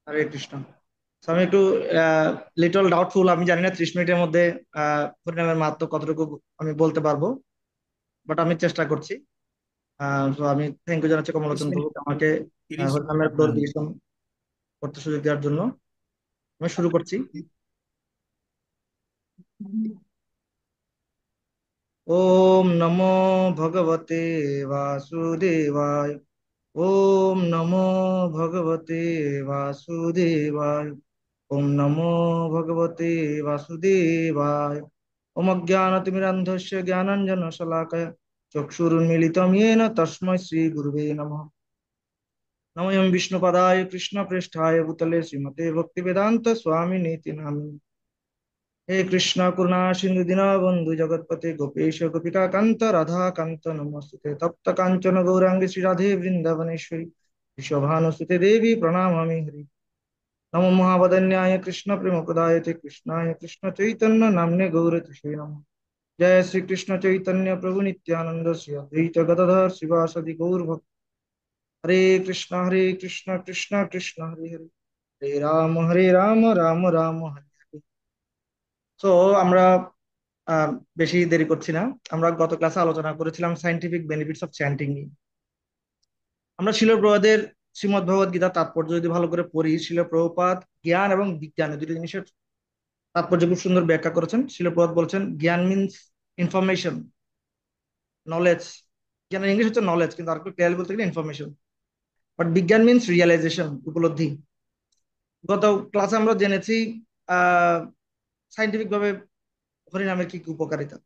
হরে Krishna. So, আমি একটু little doubtful, আমি জানি না 30 মিনিটের মধ্যে হরিনামের মাহাত্ম্য কতটুকু আমি বলতে পারবো, বাট আমি চেষ্টা করছি। তো আমি থ্যাংক ইউ জানাচ্ছি 30 কমলোচন মিনিট। প্রভুকে আমাকে 30 হরিনামের হ্যাঁ। ক্লোরিফিকেশন করতে সুযোগ দেওয়ার জন্য। আমি শুরু করছি। ওম নমো ভগবতে বাসুদেবায়। ওম নমো ভগবতে বাসুদেবায়। ওম নমো ভগবতে বাসুদেবায়। ওম অজ্ঞানতিমিরান্ধস্য জ্ঞানাঞ্জনশলাকয়া চক্ষুरुन्मीलितं येन तस्मै श्रीगुरुवे नमः। नमोऽयं विष्णुपदाय कृष्णप्रेष्ठाय भूतले श्रीमते भक्तिवेदान्त स्वामिनीति नामिने। हे कृष्ण करुणा सिंधु दीनबन्धु जगत्पते गोपेश गोपिका कांत राधा कांत नमस्ते तप्त कांचन गौरांगी श्री राधे वृंदावनेश्वरी विश्वभानुसुते देवी प्रणमामि हरि। नमो महावदन्याय कृष्ण प्रेमप्रदायते कृष्णाय कृष्ण चैतन्य नाम्ने गौरतिषे नमः। जय श्री कृष्ण चैतन्य प्रभु नित्यानंद श्री अद्वैत गदाधर शिवासदि गौर भक्त। हरे कृष्ण कृष्ण कृष्ण हरे हरे, हरे राम राम राम हरे हरे। তো আমরা আহ, বেশি দেরি করছি না। আমরা গত ক্লাসে আলোচনা করেছিলাম সাইন্টিফিক বেনিফিটস অফ চ্যান্টিং নিয়ে। আমরা শিল প্রভুপাদের শ্রীমদ্ ভগবদ গীতার তাৎপর্য যদি ভালো করে পড়ি, শিল প্রভুপাদ জ্ঞান এবং বিজ্ঞান এই দুটো জিনিসের তাৎপর্য খুব সুন্দর ব্যাখ্যা করেছেন। শিল প্রভুপাদ বলছেন জ্ঞান মিনস ইনফরমেশন, নলেজ। জ্ঞানের ইংলিশ হচ্ছে নলেজ, কিন্তু আর একটু ক্লিয়ারলি বলতে গেলে ইনফরমেশন। বাট বিজ্ঞান মিনস রিয়েলাইজেশন, উপলব্ধি। গত ক্লাসে আমরা জেনেছি আহ সাইন্টিফিক ভাবে হরিনামের কি কি উপকারিতা,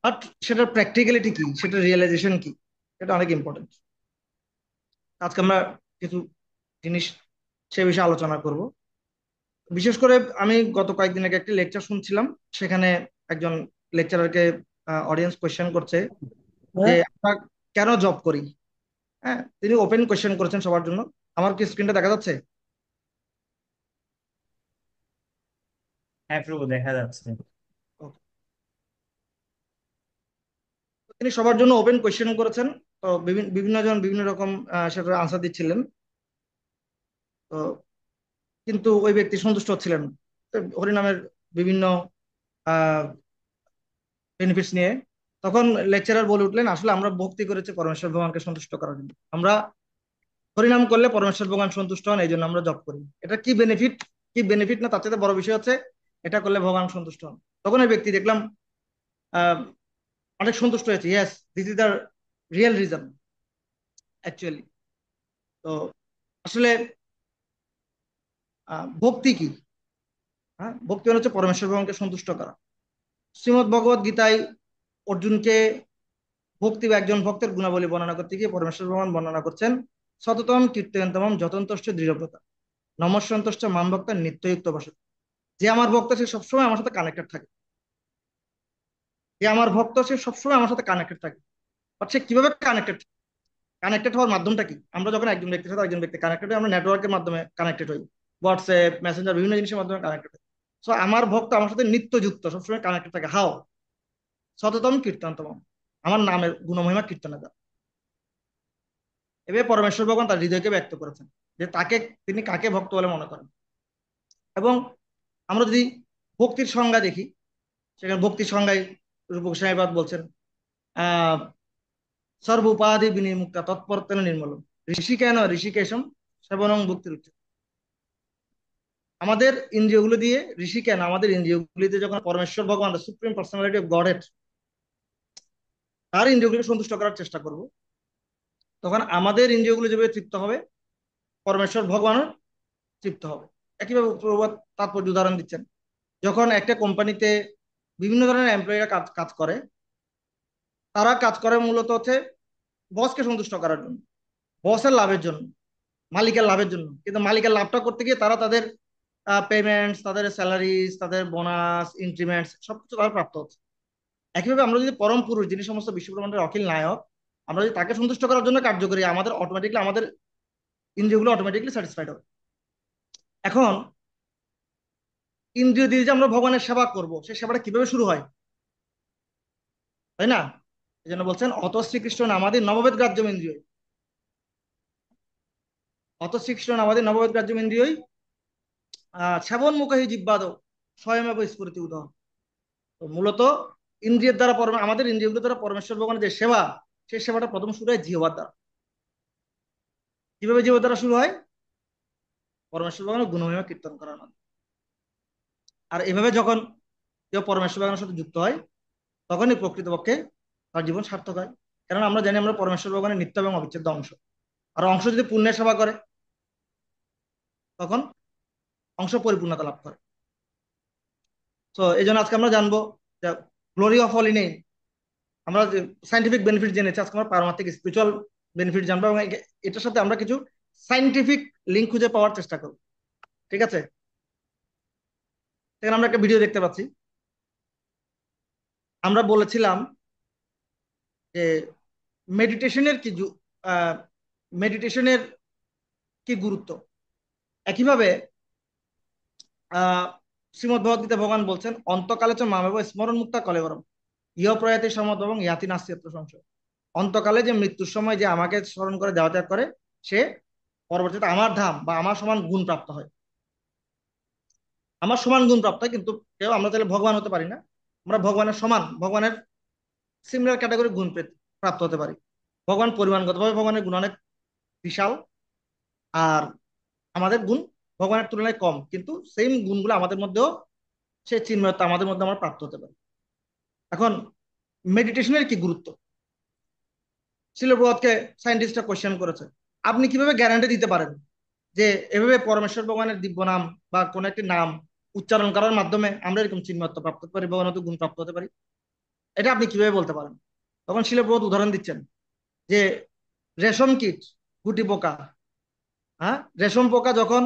বাট সেটার প্র্যাকটিক্যালিটি কি, সেটা রিয়েলাইজেশন কি, এটা অনেক ইম্পর্টেন্ট। আজকে আমরা কিছু জিনিস সে বিষয়ে আলোচনা করব। বিশেষ করে আমি গত কয়েকদিন আগে একটি লেকচার শুনছিলাম, সেখানে একজন লেকচারারকে অডিয়েন্স কোয়েশ্চেন করছে যে আমরা কেন জব করি। হ্যাঁ, তিনি ওপেন কোয়েশ্চেন করেছেন সবার জন্য। আমার কি স্ক্রিনটা দেখা যাচ্ছে? হ্যাঁ প্রভু, দেখা যাচ্ছে। Okay. তিনি সবার জন্য ওপেন কোয়েশ্চেন করেছেন। তো বিভিন্ন বিভিন্ন জন বিভিন্ন রকম সেটার আনসার দিচ্ছিলেন। তো কিন্তু ওই ব্যক্তি সন্তুষ্ট হচ্ছিলেন না। তো হরিনামের বিভিন্ন বেনিফিটস নিয়ে তখন লেকচারার বলে উঠলেন, আসলে আমরা ভক্তি করেছি পরমেশ্বর ভগবানকে সন্তুষ্ট করার জন্য। আমরা হরিনাম করলে পরমেশ্বর ভগবান সন্তুষ্ট হন, এই জন্য আমরা জপ করি। এটা কি বেনিফিট, কি বেনিফিট না, তার চাইতে বড় বিষয় হচ্ছে এটা করলে ভগবান সন্তুষ্ট হন। তখন ওই ব্যক্তি দেখলাম আহ অনেক সন্তুষ্ট হয়েছে। Yes, this is the real reason actually. তো আসলে ভক্তি কি? হ্যাঁ, ভক্তি মানে হচ্ছে পরমেশ্বর ভগবানকে সন্তুষ্ট করা। শ্রীমদ ভগবত গীতায় অর্জুনকে ভক্তি বা একজন ভক্তের গুণাবলী বর্ণনা করতে গিয়ে পরমেশ্বর ভগবান বর্ণনা করছেন সততম কীর্তয়ন্তমম যতন্তশ্চ দৃঢ়ব্রতা নমস্যন্তশ্চ মাম ভক্ত নিত্যযুক্ত বসত। যে আমার ভক্ত সে সবসময় আমার সাথে কানেক্টেড থাকে। যে আমার ভক্ত সে সবসময় আমার সাথে কানেক্টেড থাকে। বাট সে কিভাবে কানেক্টেড? কানেক্টেড হওয়ার মাধ্যমটা কি? আমরা যখন একজন ব্যক্তির সাথে একজন ব্যক্তি কানেক্টেড হই, আমরা নেটওয়ার্কের মাধ্যমে কানেক্টেড হই, হোয়াটসঅ্যাপ মেসেঞ্জার বিভিন্ন জিনিসের মাধ্যমে কানেক্টেড হই। সো আমার ভক্ত আমার সাথে নিত্যযুক্ত, সবসময় কানেক্টেড থাকে। হাও? সততম কীর্তনতম, আমার নামের গুণমহিমা কীর্তনে দেওয়া। এভাবে পরমেশ্বর ভগবান তার হৃদয়কে ব্যক্ত করেছেন যে তাকে, তিনি কাকে ভক্ত বলে মনে করেন। এবং আমরা যদি ভক্তির সংজ্ঞা দেখি, সেখানে ভক্তির সংজ্ঞায় রূপ গোস্বামীপাদ বলছেন আহ সর্ব উপাধি বিনির্মুক্তা তৎপরতেন নির্মল ঋষিকেন ঋষিকেশম সেবনং ভক্তির উচ্চ। আমাদের ইন্দ্রিয়গুলো দিয়ে ঋষিকেন, আমাদের ইন্দ্রিয়গুলিতে যখন পরমেশ্বর ভগবান সুপ্রিম পার্সোনালিটি অফ গডেড তার ইন্দ্রিয়গুলিকে সন্তুষ্ট করার চেষ্টা করব, তখন আমাদের ইন্দ্রিয়গুলো যেভাবে তৃপ্ত হবে, পরমেশ্বর ভগবানও তৃপ্ত হবে। একইভাবে প্রভুপাদ তাৎপর্য উদাহরণ দিচ্ছেন। যখন একটা কোম্পানিতে বিভিন্ন ধরনের এমপ্লয়িরা কাজ কাজ করে, তারা কাজ করে মূলত হচ্ছে বসকে সন্তুষ্ট করার জন্য, বসের লাভের জন্য, মালিকের লাভের জন্য। কিন্তু মালিকের লাভটা করতে গিয়ে তারা তাদের পেমেন্টস, তাদের স্যালারিজ, তাদের বোনাস, ইনক্রিমেন্টস সবকিছু তারা প্রাপ্ত হচ্ছে। একইভাবে আমরা যদি পরম পুরুষ, যিনি সমস্ত বিশ্বব্রহ্মাণ্ডের অখিল নায়ক, আমরা যদি তাকে সন্তুষ্ট করার জন্য কার্য করি, আমাদের অটোমেটিকলি আমাদের ইন্দ্রিয়গুলো অটোমেটিকলি স্যাটিসফাইড হবে। এখন ইন্দ্রিয় দিয়ে যে আমরা ভগবানের সেবা করব, সেই সেবাটা কিভাবে শুরু হয়, তাই না? এই জন্য বলছেন অত শ্রীকৃষ্ণ নামাদি নববেদ গ্রাহ্যম ইন্দ্রিয়। অত শ্রীকৃষ্ণ নামাদি নববেদ গ্রাহ্যম ইন্দ্রিয়ই সেবন মুখে জিব্বাদ স্বয়মেব স্ফুরতি উদহ। তো মূলত ইন্দ্রিয়ের দ্বারা আমাদের ইন্দ্রিয়গুলোর দ্বারা পরমেশ্বর ভগবানের যে সেবা, সেই সেবাটা প্রথম শুরু হয় জিহ্বার দ্বারা। কিভাবে জিহ্বার দ্বারা শুরু হয়? পরমেশ্বর ভগবানের গুণমহিমা কীর্তন করার মাধ্যমে। আর এভাবে যখন কেউ পরমেশ্বর ভগবানের সাথে যুক্ত হয়, তখনই প্রকৃতপক্ষে তার জীবন সার্থক হয়। কারণ আমরা জানি আমরা পরমেশ্বর ভগবানের নিত্য এবং অবিচ্ছেদ্য অংশ। আর অংশ যদি পুণ্যের সেবা করে, তখন অংশ পরিপূর্ণতা লাভ করে। তো এই জন্য আজকে আমরা জানবো যে গ্লোরি অফ অল ইন। আমরা যে সাইন্টিফিক বেনিফিট জেনেছি, আজকে আমরা পারমার্থিক স্পিরিচুয়াল বেনিফিট জানবো, এবং এটার সাথে আমরা কিছু সাইন্টিফিক লিঙ্ক খুঁজে পাওয়ার চেষ্টা করব। ঠিক আছে? এখানে আমরা একটা ভিডিও দেখতে পাচ্ছি। আমরা বলেছিলাম যে মেডিটেশনের কি মেডিটেশনের কি গুরুত্ব। একইভাবে আহ শ্রীমদ ভগবদ্গীতা ভগবান বলছেন, অন্তকালে চ মামেব স্মরণ মুক্তা কলেবরম ইহ প্রয়াতি সমদ এবং ইয়াতি নাস্তি যত্র সংশয়। অন্তকালে যে মৃত্যুর সময় যে আমাকে স্মরণ করে দেওয়া ত্যাগ করে, সে পরবর্তীতে আমার ধাম বা আমার সমান গুণ প্রাপ্ত হয়। আমার সমান গুণ প্রাপ্ত হয়, কিন্তু কেউ আমরা তাহলে ভগবান হতে পারি না। আমরা ভগবানের সমান, ভগবানের সিমিলার ক্যাটাগরি গুণ প্রাপ্ত হতে পারি। ভগবান পরিমাণগতভাবে ভগবানের গুণ অনেক বিশাল, আর আমাদের গুণ ভগবানের তুলনায় কম, কিন্তু সেম গুণগুলো আমাদের মধ্যেও, সেই চিন্ময়তা আমাদের মধ্যে আমরা প্রাপ্ত হতে পারি। এখন মেডিটেশনের কি গুরুত্ব? শিলপ্রপাতকে সায়েন্টিস্টরা কোয়েশ্চেন করেছে, আপনি কিভাবে গ্যারান্টি দিতে পারেন যে এভাবে পরমেশ্বর ভগবানের দিব্য নাম বা কোন একটি নাম উচ্চারণ করার মাধ্যমে আমরা এরকম চিন্ময়ত্ব প্রাপ্ত হতে পারি, ভগবানের গুণ প্রাপ্ত হতে পারি? এটা আপনি কিভাবে বলতে পারেন? তখন শিলপ্রপাত উদাহরণ দিচ্ছেন যে রেশম কীট, গুটি পোকা, হ্যাঁ, রেশম পোকা যখন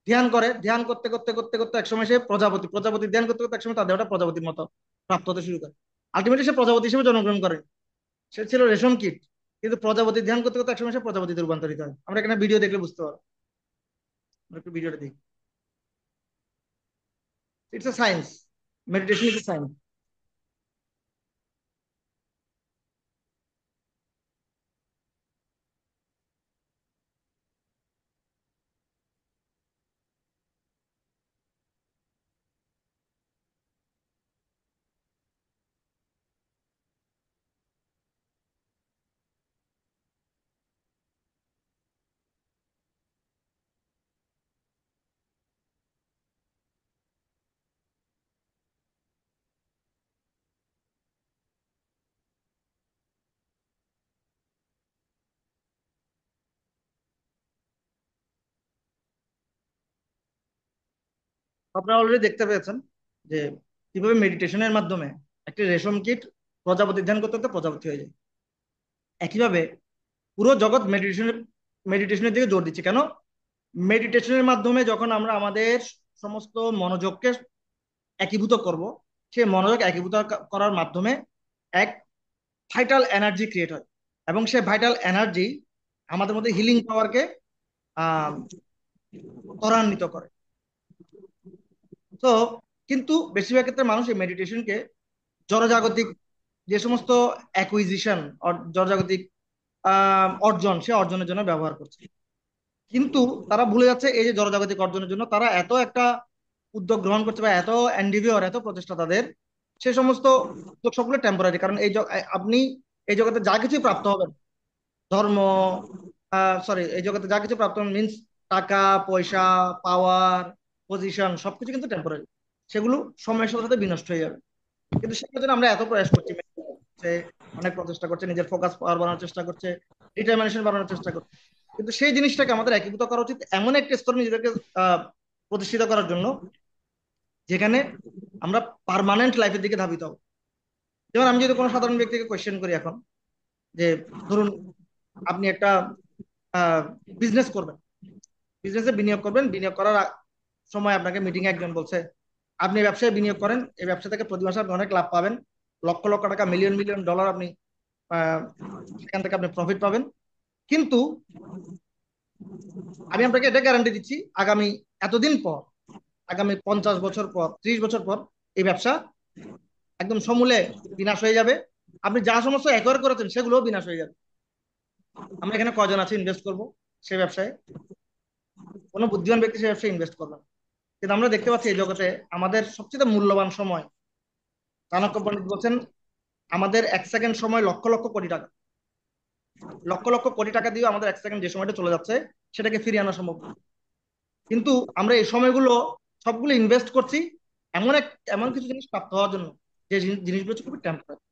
ধ্যান করে, ধ্যান করতে করতে করতে করতে একসময় সে প্রজাপতি, প্রজাপতি ধ্যান করতে করতে একসময় তার দেহটা প্রজাপতির মতো প্রাপ্ত হতে শুরু করে। আলটিমেটলি সে প্রজাপতি হিসেবে জন্মগ্রহণ করে। সে ছিল রেশম কীট, কিন্তু প্রজাপতি ধ্যান করতে করতে একসময় সে প্রজাপতিতে রূপান্তরিত হয়। আমরা এখানে ভিডিও দেখলে বুঝতে পারবো। আমরা একটু ভিডিওটা দেখি। It's a science. Meditation is a science. আপনারা অলরেডি দেখতে পেয়েছেন যে কিভাবে মেডিটেশনের মাধ্যমে একটি রেশম কীট প্রজাপতি ধ্যান করতে করতে প্রজাপতি হয়ে যায়। একইভাবে পুরো জগৎ মেডিটেশনের মেডিটেশনের দিকে জোর দিচ্ছে। কেন? মেডিটেশনের মাধ্যমে যখন আমরা আমাদের সমস্ত মনোযোগকে একীভূত করব, সেই মনোযোগ একীভূত করার মাধ্যমে এক ভাইটাল এনার্জি ক্রিয়েট হয়, এবং সেই ভাইটাল এনার্জি আমাদের মধ্যে হিলিং পাওয়ারকে আহ ত্বরান্বিত করে। তো কিন্তু বেশিরভাগ ক্ষেত্রে মানুষ এই মেডিটেশনকে জড়জাগতিক যে সমস্ত অ্যাকুইজিশন, জড়জাগতিক অর্জন, সে অর্জনের জন্য ব্যবহার করছে। কিন্তু তারা ভুলে যাচ্ছে এই যে জড়জাগতিক অর্জনের জন্য তারা এত একটা উদ্যোগ গ্রহণ করছে, বা এত এন্ডিভিওর, এত প্রচেষ্টা তাদের, সে সমস্ত উদ্যোগ সবগুলো টেম্পোরারি। কারণ আপনি এই জগতে যা কিছু প্রাপ্ত হবেন, ধর্ম, সরি, এই জগতে যা কিছু প্রাপ্ত মিন্স টাকা পয়সা, পাওয়ার, পজিশন, সবকিছু কিন্তু টেম্পোরারি। সেগুলো সময়ের সাথে সাথে বিনষ্ট হয়ে যাবে। কিন্তু সেটার জন্য আমরা এত প্রয়াস করছি, অনেক প্রচেষ্টা করছে, নিজের ফোকাস পাওয়ার বাড়ানোর চেষ্টা করছে, ডিটারমিনেশন বাড়ানোর চেষ্টা করছে। কিন্তু সেই জিনিসটাকে আমাদের একীভূত করা উচিত এমন একটা স্তরে নিজেদেরকে আহ প্রতিষ্ঠিত করার জন্য, যেখানে আমরা পার্মানেন্ট লাইফের দিকে ধাবিত হব। যেমন আমি যদি কোনো সাধারণ ব্যক্তিকে কোয়েশ্চেন করি এখন, যে ধরুন আপনি একটা বিজনেস করবেন, বিজনেসে বিনিয়োগ করবেন, বিনিয়োগ করার সময় আপনাকে মিটিং এ একজন বলছে, আপনি এই ব্যবসায় বিনিয়োগ করেন, এই ব্যবসা থেকে প্রতি মাসে আপনি অনেক লাভ পাবেন, লক্ষ লক্ষ টাকা, মিলিয়ন মিলিয়ন ডলার আপনি আহ, সেখান থেকে আপনি প্রফিট পাবেন। কিন্তু আমি আপনাকে এটা গ্যারান্টি দিচ্ছি, আগামী এতদিন পর, আগামী 50 বছর পর, 30 বছর পর এই ব্যবসা একদম সমূলে বিনাশ হয়ে যাবে। আপনি যা সমস্ত অ্যাকোয়ার করেছেন সেগুলোও বিনাশ হয়ে যাবে। আমরা এখানে কজন আছে ইনভেস্ট করব? সে ব্যবসায়, কোনো বুদ্ধিমান ব্যক্তি সে ব্যবসায় ইনভেস্ট করবে না। কিন্তু আমরা দেখতে পাচ্ছি এই জগতে আমাদের সবচেয়ে মূল্যবান সময়, চাণক্য পণ্ডিত বলছেন আমাদের 1 সেকেন্ড সময় লক্ষ লক্ষ কোটি টাকা। লক্ষ লক্ষ কোটি টাকা দিয়ে আমাদের 1 সেকেন্ড যে সময়টা চলে যাচ্ছে সেটাকে ফিরিয়ে আনা সম্ভব না। কিন্তু আমরা এই সময়গুলো সবগুলো ইনভেস্ট করছি এমন কিছু জিনিস প্রাপ্ত হওয়ার জন্য, যে জিনিসগুলো হচ্ছে খুবই টেম্পোরারি।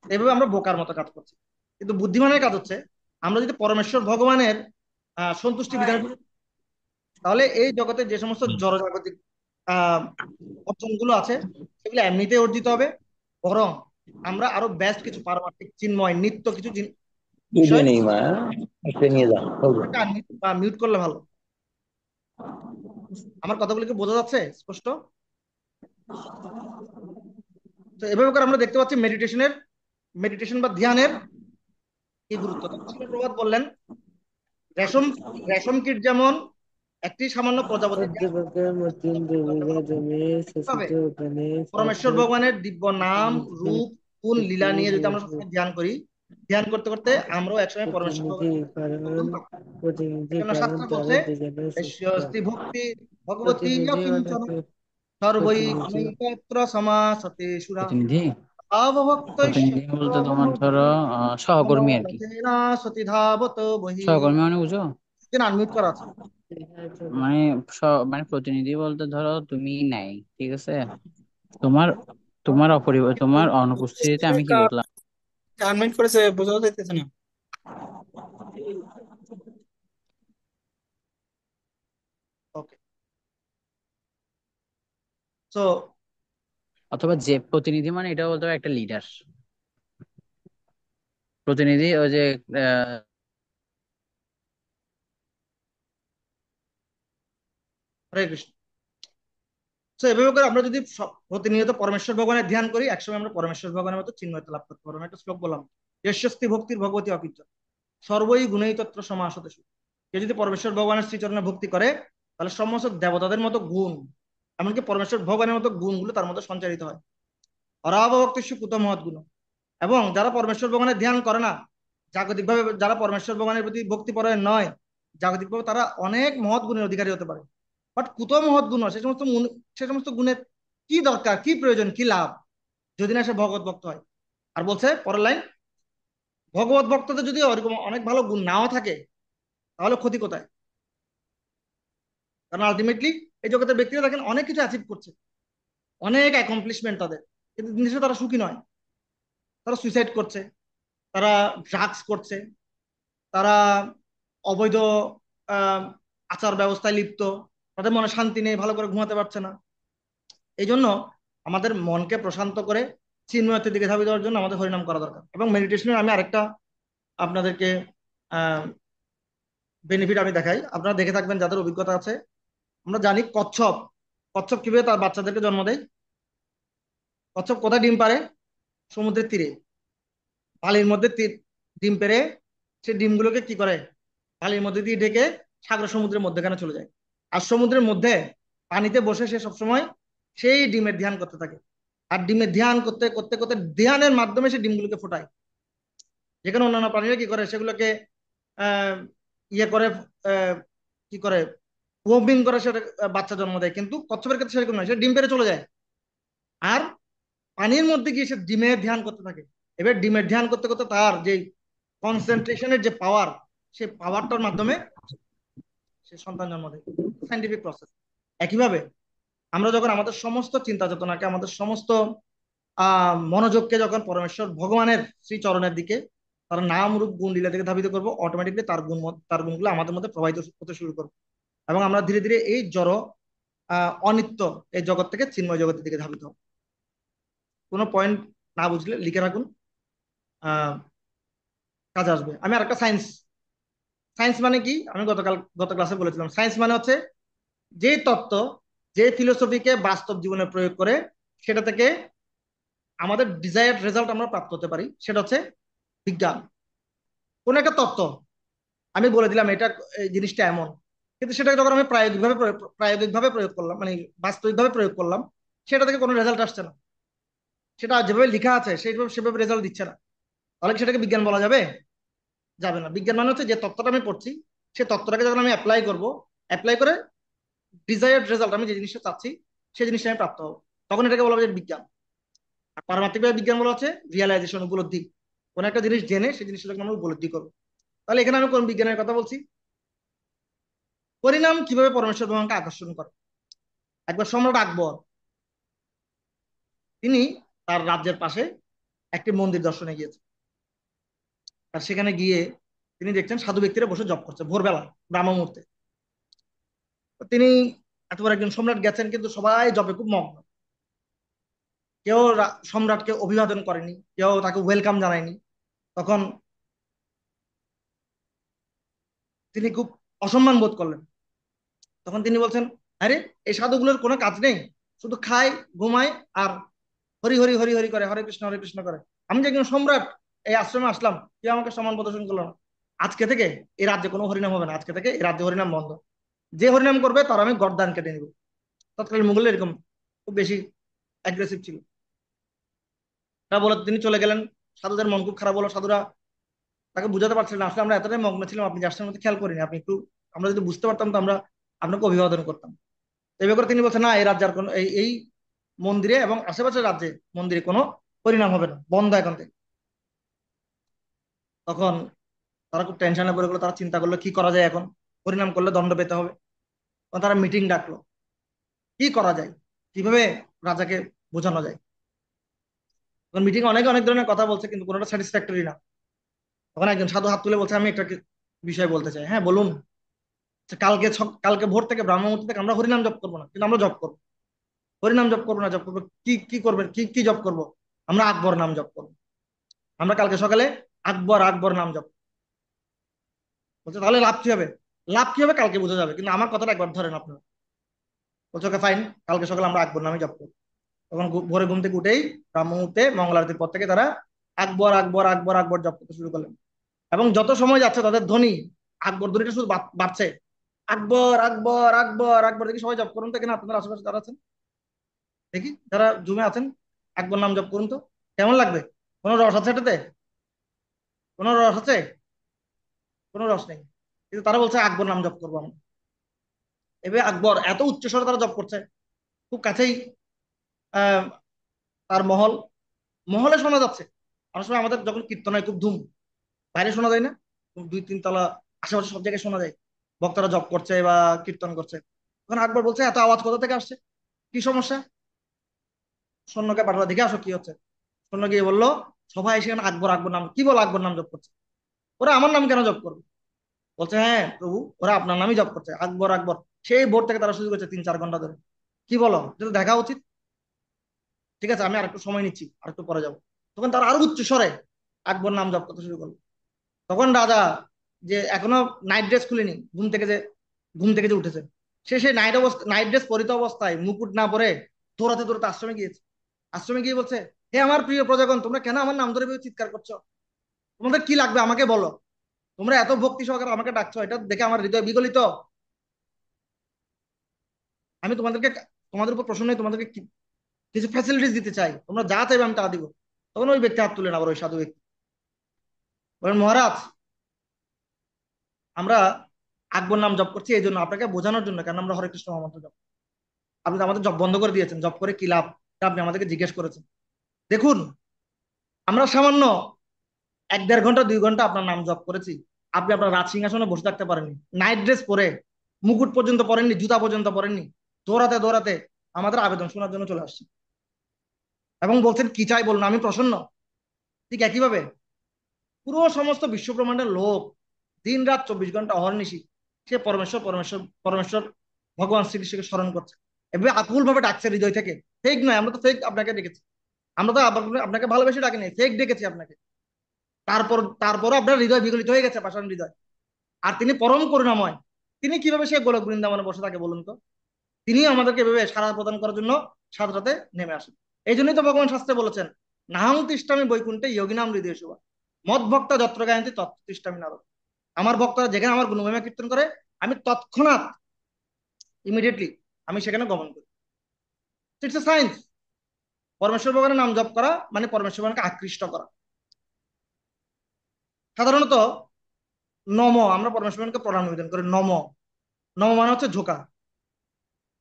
এইভাবে আমরা বোকার মতো কাজ করছি। কিন্তু বুদ্ধিমানের কাজ হচ্ছে আমরা যদি পরমেশ্বর ভগবানের সন্তুষ্টি বিধান করি, তাহলে এই জগতে যে সমস্ত জড়জাগতিক আহ অর্জনগুলো আছে সেগুলো এমনিতেই অর্জিত হবে, বরং আমরা আরো বেস্ট কিছু পারমার্থিক চিন্ময় নিত্য কিছু ভিডিও বিষয়। নেই মা, একটা নিয়ে যাও হবে। মিউট করলে ভালো। আমার কথাগুলো কি বোঝা যাচ্ছে স্পষ্ট? তো এভাবে করে আমরা দেখতে পাচ্ছি মেডিটেশন বা ধ্যানের কি গুরুত্ব। প্রভাত বললেন রেশম রেশম কীট যেমন একটি সামান্য প্রজাপতি, অধ্যাপকের মতিন দেবীরা জমি ভাবে শোষিত উঠানে পরমেশ্বর সাধু ভগবানের দিব্য নাম রূপ গুণ লীলা নিয়ে যদি আমরা সবসময় ধ্যান করি, ধ্যান করতে করতে আমরাও একসময় পরমেশ্বর প্রতিনিধি ভগবানের কারণ পাবো। প্রতিনিধি এজন্য কারণ শাস্ত্র তারা বলছে দুজনে সুস্থ। "যস্য ভক্তি ভগবতী প্রতিনিধি অকিঞ্চন অনেকে সর্বৈ প্রতিনিধি গুণৈকত্র সমাসতে সুরা প্রতিনিধি অবভক্তস্য প্রতিনিধি বলতে তোমার ধরো সহকর্মী আর কি। মনোরথেনা সতি ধাবত বহি"। সহকর্মী মানে বুঝো, আনমিউট করা আছে। মানে মানে প্রতিনিধি বলতে ধরো তুমি নাই, ঠিক আছে, তোমার তোমার অনুপস্থিতিতে আমি কি করলাম। গার্মেন্ট করেছে, বোঝাও যাইতেছে না। ওকে, সো অথবা যে প্রতিনিধি মানে এটা বলতে হবে একটা লিডার। প্রতিনিধি ওই যে আহ, হরে কৃষ্ণ। তো এভাবে করে আমরা যদি প্রতিনিয়ত পরমেশ্বর ভগবানের ধ্যান করি, একসময় আমরা পরমেশ্বর ভগবানের মতো চিন্ময়তা লাভ করতে পারবো। আমি একটা শ্লোক বললাম, যস্যস্তি ভক্তির ভগবতী অকিঞ্চন সর্বই গুণেই তত্র সমাসতে সুখ। কেউ যদি পরমেশ্বর ভগবানের শ্রীচরণে ভক্তি করে, তাহলে সমস্ত দেবতাদের মতো গুণ, এমনকি পরমেশ্বর ভগবানের মতো গুণগুলো তার মধ্যে সঞ্চারিত হয়। অরাব ভক্তিস্য কুত মহৎ গুণ। এবং যারা পরমেশ্বর ভগবানের ধ্যান করে না, জাগতিকভাবে যারা পরমেশ্বর ভগবানের প্রতি ভক্তিপরায়ণ নয়, জাগতিকভাবে তারা অনেক মহৎ গুণের অধিকারী হতে পারে। বাট কুত মহৎ গুণ, সে সমস্ত গুণের কি দরকার, কি প্রয়োজন, কি লাভ, যদি না সে ভগবত ভক্ত হয়। আর বলছে পরের লাইন, ভগবত ভক্তদের যদি ওরকম অনেক ভালো গুণ নাও থাকে, তাহলে ক্ষতি কোথায়? কারণ আলটিমেটলি এই জগতের ব্যক্তিরা দেখেন অনেক কিছু অ্যাচিভ করছে, অনেক অ্যাকমপ্লিশমেন্ট তাদের, কিন্তু জিনিসটা তারা সুখী নয়। তারা সুইসাইড করছে, তারা ড্রাগস করছে, তারা অবৈধ আহ, আচার ব্যবস্থায় লিপ্ত, তাদের মনে শান্তি নেই, ভালো করে ঘুমাতে পারছে না। এই জন্য আমাদের মনকে প্রশান্ত করে চিন্ময়তের দিকে ধাবিত দেওয়ার জন্য আমাদের হরিনাম করা দরকার। এবং মেডিটেশনের আমি আরেকটা আপনাদেরকে বেনিফিট আমি দেখাই, আপনারা দেখে থাকবেন যাদের অভিজ্ঞতা আছে। আমরা জানি কচ্ছপ, কচ্ছপ কিভাবে তার বাচ্চাদেরকে জন্ম দেয়। কচ্ছপ কোথায় ডিম পারে? সমুদ্রের তীরে, বালির মধ্যে ডিম পেড়ে সে ডিমগুলোকে কি করে, বালির মধ্যে দিয়ে ঢেকে সাগর সমুদ্রের মধ্যেখানে চলে যায়। আর সমুদ্রের মধ্যে পানিতে বসে সে সবসময় সেই ডিমের ধ্যান করতে থাকে। আর ডিমের ধ্যান করতে করতে করতে ধ্যানের মাধ্যমে সে ডিমগুলোকে ফোটায়। যেখানে অন্যান্য প্রাণীরা কি করে, সেগুলোকে আহ ইয়ে করে, আহ, কি করে, ওমিং করে সেটা বাচ্চা জন্ম দেয়। কিন্তু কচ্ছপের ক্ষেত্রে সেরকম নয়, সে ডিম পেড়ে চলে যায় আর পানির মধ্যে গিয়ে সে ডিমের ধ্যান করতে থাকে। এবার ডিমের ধ্যান করতে করতে তার যে কনসেন্ট্রেশনের যে পাওয়ার, সেই পাওয়ারটার মাধ্যমে সে সন্তান জন্ম দেয়। Scientific process. একইভাবে আমরা যখন আমাদের সমস্ত চিন্তা চেতনাকে, আমাদের সমস্ত মনোযোগকে যখন পরমেশ্বর ভগবানের শ্রীচরণের দিকে, তার নাম রূপ গুণ লীলা দিকে ধাবিত করবো, অটোমেটিকলি তার গুণগুলো আমাদের মধ্যে প্রবাহিত হতে শুরু করবে। এবং আমরা ধীরে ধীরে এই জড় অনিত্য এই জগৎ থেকে চিন্ময় জগতের দিকে ধাবিত হব। কোনো পয়েন্ট না বুঝলে লিখে রাখুন, আহ কাজে আসবে। আমি আরেকটা সায়েন্স, সায়েন্স মানে কি আমি গত ক্লাসে বলেছিলাম, সায়েন্স মানে হচ্ছে যে তত্ত্ব, যে ফিলোসফিকে বাস্তব জীবনে প্রয়োগ করে সেটা থেকে আমাদের ডিজায়ার্ড রেজাল্ট আমরা প্রাপ্ত হতে পারি, সেটা হচ্ছে বিজ্ঞান। কোন একটা তত্ত্ব আমি বলে দিলাম এটা, এই জিনিসটা এমন, কিন্তু সেটাকে যখন আমি প্রায়োগিকভাবে প্রয়োগ করলাম, মানে বাস্তবিকভাবে প্রয়োগ করলাম, সেটা থেকে কোনো রেজাল্ট আসছে না, সেটা যেভাবে লেখা আছে সেভাবে রেজাল্ট দিচ্ছে না, তাহলে কি সেটাকে বিজ্ঞান বলা যাবে? যাবে না। বিজ্ঞান মানে হচ্ছে যে তত্ত্বটা আমি পড়ছি সে তত্ত্বটাকে যখন আমি অ্যাপ্লাই করে ডিজায়ার্ড রেজাল্ট, আমি যে জিনিসটা চাচ্ছি সেই জিনিসটা আমি প্রাপ্ত হবো, তখন এটাকে বলা হয় বিজ্ঞান। আর পারমাত্মিক বিজ্ঞান বলা হচ্ছে রিয়ালাইজেশন, উপলব্ধি। কোন একটা জিনিস জেনে সেই জিনিসটা যখন আমরা উপলব্ধি করবো। তাহলে এখানে আমি কোন বিজ্ঞানের কথা বলছি? পরিণাম কিভাবে পরমেশ্বর ভগবানকে আকর্ষণ করে। একবার সম্রাট আকবর, তিনি তার রাজ্যের পাশে একটি মন্দির দর্শনে গিয়েছেন। আর সেখানে গিয়ে তিনি দেখছেন সাধু ব্যক্তিরা বসে জপ করছে ভোরবেলা, ব্রাহ্ম মুহূর্তে। তো তিনি, এত বড় একজন সম্রাট গেছেন, কিন্তু সবাই জপে খুব মগ্ন। কেউ সম্রাটকে অভিবাদন করেনি, কেউ তাকে ওয়েলকাম জানায়নি। তখন তিনি খুব অসম্মান বোধ করলেন। তখন তিনি বলছেন, আরে এই সাধুগুলোর কোনো কাজ নেই, শুধু খায়, ঘুমায়, আর হরি হরি হরি হরি করে, হরে কৃষ্ণ করে। আমি যে একজন সম্রাট, এই আশ্রমে আসলাম, কেউ আমাকে সম্মান প্রদর্শন করলো না। আজকে থেকে এই রাজ্যে কোনো হরিনাম হবে না, আজকে থেকে এই রাজ্যে হরিনাম বন্ধ। যে হরিনাম করবে তার আমি গর্দান কেটে নিব। তৎকালীন মুঘল এরকম খুব বেশি অ্যাগ্রেসিভ ছিল। তা বলে তিনি চলে গেলেন। সাধুদের মন খুব খারাপ হলো। সাধুরা তাকে বুঝাতে পারছিলেন না, আসলে আমরা এতটাই মগ্ন ছিলাম, আপনি যার মধ্যে খেয়াল করিনি, আপনি একটু, আমরা যদি বুঝতে পারতাম তো আমরা আপনাকে অভিবাদন করতাম। এই ব্যাপারে তিনি বলছেন, না, এই রাজ্যের কোনো এই মন্দিরে এবং আশেপাশের রাজ্যে মন্দিরে কোনো পরিণাম হবে না, বন্ধ এখন থেকে। তখন তারা খুব টেনশনে পড়ে গেলো। তারা চিন্তা করলো কি করা যায়, এখন পরিণাম করলে দণ্ড পেতে হবে। তখন তারা মিটিং ডাকলো, কি করা যায়, কিভাবে রাজাকে বোঝানো যায়। তখন মিটিং অনেকে অনেক ধরনের কথা বলছে, কিন্তু কোনোটা স্যাটিসফ্যাক্টরি না। তখন একজন সাধু হাত তুলে বলছে, আমি একটা বিষয় বলতে চাই। হ্যাঁ, বলুন। আচ্ছা, কালকে ভোর থেকে ব্রাহ্ম মুহূর্ত থেকে আমরা হরিনাম জপ করবো না, কিন্তু আমরা জপ করবো। হরিনাম জপ করবো না, জপ করবো কি, কি করবেন, কি কি জপ করবো? আমরা আকবর নাম জপ করবো। আমরা কালকে সকালে আকবর আকবর নাম জপ। বলছে, তাহলে লাভ কি হবে? লাভ কি হবে কালকে বোঝা যাবে, কিন্তু আমার কথাটা একবার ধরেন আপনারা। বলছে, ওকে ফাইন, কালকে সকালে আমরা আকবর নামে জপ করবো। তখন ভোরে ঘুম থেকে উঠেই ব্রাহ্ম মুহূর্তে মঙ্গল আরতির পর থেকে তারা আকবর আকবর আকবর আকবর জপ করতে শুরু করলেন। এবং যত সময় যাচ্ছে তাদের ধ্বনি, আকবর ধ্বনিটা শুধু বাড়ছে। আকবর আকবর আকবর আকবর। দেখি সবাই জপ করুন তো এখানে, আপনাদের আশেপাশে যারা আছেন, দেখি যারা জুমে আছেন, আকবর নাম জপ করুন তো। কেমন লাগবে? কোনো রস আছে এটাতে? কোনো রস আছে? কোনো রস নেই। কিন্তু তারা বলছে আকবর নাম জপ করবো আমরা। এবার আকবর এত উচ্চস্বরে তারা জপ করছে, খুব কাছেই আহ তার মহলে শোনা যাচ্ছে। অনেক সময় আমাদের যখন কীর্তন হয় খুব ধুম, বাইরে শোনা যায় না, দুই তিন তলা আশেপাশে সব জায়গায় শোনা যায় বক্তারা জপ করছে বা কীর্তন করছে। তখন আকবর বলছে, এত আওয়াজ কোথা থেকে আসছে, কি সমস্যা? সৈন্যকে পাঠালো, দেখে আসো কি হচ্ছে। সৈন্য গিয়ে বললো, সবাই সেখানে আকবর আকবর নাম, কি বল আকবর নাম জপ করছে, ওরা আমার নাম কেন জপ করবে? বলছে, হ্যাঁ প্রভু, ওরা আপনার নামই জপ করছে, আকবর আকবর। সেই ভোর থেকে তারা শুরু করছে 3-4 ঘন্টা ধরে। কি বলো, এটা তো দেখা উচিত। ঠিক আছে, আমি আরেকটু সময় নিচ্ছি, আরেকটু পরে যাবো। তখন তারা আরো উচ্চ স্বরে আকবর নাম জপ করতে শুরু করলো। তখন রাজা, যে এখনো নাইট ড্রেস খুলেনি, ঘুম থেকে যে উঠেছে, সে সেই নাইট ড্রেস পরিত অবস্থায় মুকুট না পরে দৌড়াতে দৌড়াতে আশ্রমে গিয়েছে। আশ্রমে গিয়ে বলছে, হে আমার প্রিয় প্রজাগণ, তোমরা কেন আমার নাম ধরে এভাবে চিৎকার করছো? তোমাদের কি লাগবে আমাকে বলো। তোমরা এত ভক্তি সহকারে আমাকে ডাকছো, এটা দেখে আমার হৃদয় বিগলিত। আমি তোমাদের উপর প্রসন্ন হয়ে তোমাদেরকে কিছু ফ্যাসিলিটিস দিতে চাই, তোমরা যা চাইবে আমি তা দিব। তখন ওই ব্যক্তি হাত তুলে, আবার ওই সাধু ব্যক্তি বলেন, মহারাজ, আমরা আকবর নাম জপ করছি এই জন্য, আপনাকে বোঝানোর জন্য, কেন আমরা হরে কৃষ্ণ মহামন্ত্র জপ। আপনি তো আমাদের জপ বন্ধ করে দিয়েছেন, জপ করে কি লাভ, এটা আপনি আমাদেরকে জিজ্ঞেস করেছেন। দেখুন, আমরা সামান্য 1-1.5 ঘন্টা 2 ঘন্টা আপনার নাম জপ করেছি, আপনি আপনার রাজ সিংহাসনে বসে থাকতে পারেননি, নাইট ড্রেস পরে, মুকুট পর্যন্ত পরেননি, জুতা পর্যন্ত পরেননি, দৌড়াতে দৌড়াতে আমাদের আবেদন শোনার জন্য চলে আসছে, এবং বলছেন কি চাই বলুন, আমি প্রসন্ন। ঠিক একইভাবে পুরো সমস্ত বিশ্ব ব্রহ্মাণ্ডের লোক দিন রাত 24 ঘন্টা অহর্নিশি সে পরমেশ্বর পরমেশ্বর পরমেশ্বর ভগবান শ্রীকৃষ্ণকে স্মরণ করছে, এভাবে আকুল ভাবে ডাকছে হৃদয় থেকে। ফেক নয়, আমরা তো ফেক আপনাকে ডেকেছি, আমরা তো আপনাকে ভালোবেসে ডাকিনি, ফেক ডেকেছি আপনাকে। তারপরও আপনার হৃদয় বিগলিত হয়ে গেছে, পাষাণ হৃদয়। আর তিনি পরম করুণাময়, তিনি কিভাবে সে গোলক বৃন্দাবনে বসে থাকে বলুন তো? তিনি আমাদেরকে এভাবে সাড়া প্রদান করার জন্য সাধরাতে নেমে আসেন। এই জন্যই তো ভগবান শাস্ত্রে বলেছেন, নাহং তিষ্ঠামি বৈকুণ্ঠে যোগিনাম হৃদয় শুভা, মদ ভক্তা যত্র গায়ন্তি তত্র তিষ্ঠামি নারদ। আমার ভক্তরা যেখানে আমার গুণমহিমা কীর্তন করে, আমি তৎক্ষণাৎ, ইমিডিয়েটলি আমি সেখানে গমন করি। It's a science. পরমেশ্বর ভগবানের নাম জপ করা মানে পরমেশ্বর ভগবানকে আকৃষ্ট করা। সাধারণত নম, আমরা পরমেশ্বর ভগবানকে প্রণাম নিবেদন করি। নম, নম মানে হচ্ছে ঝোঁকা,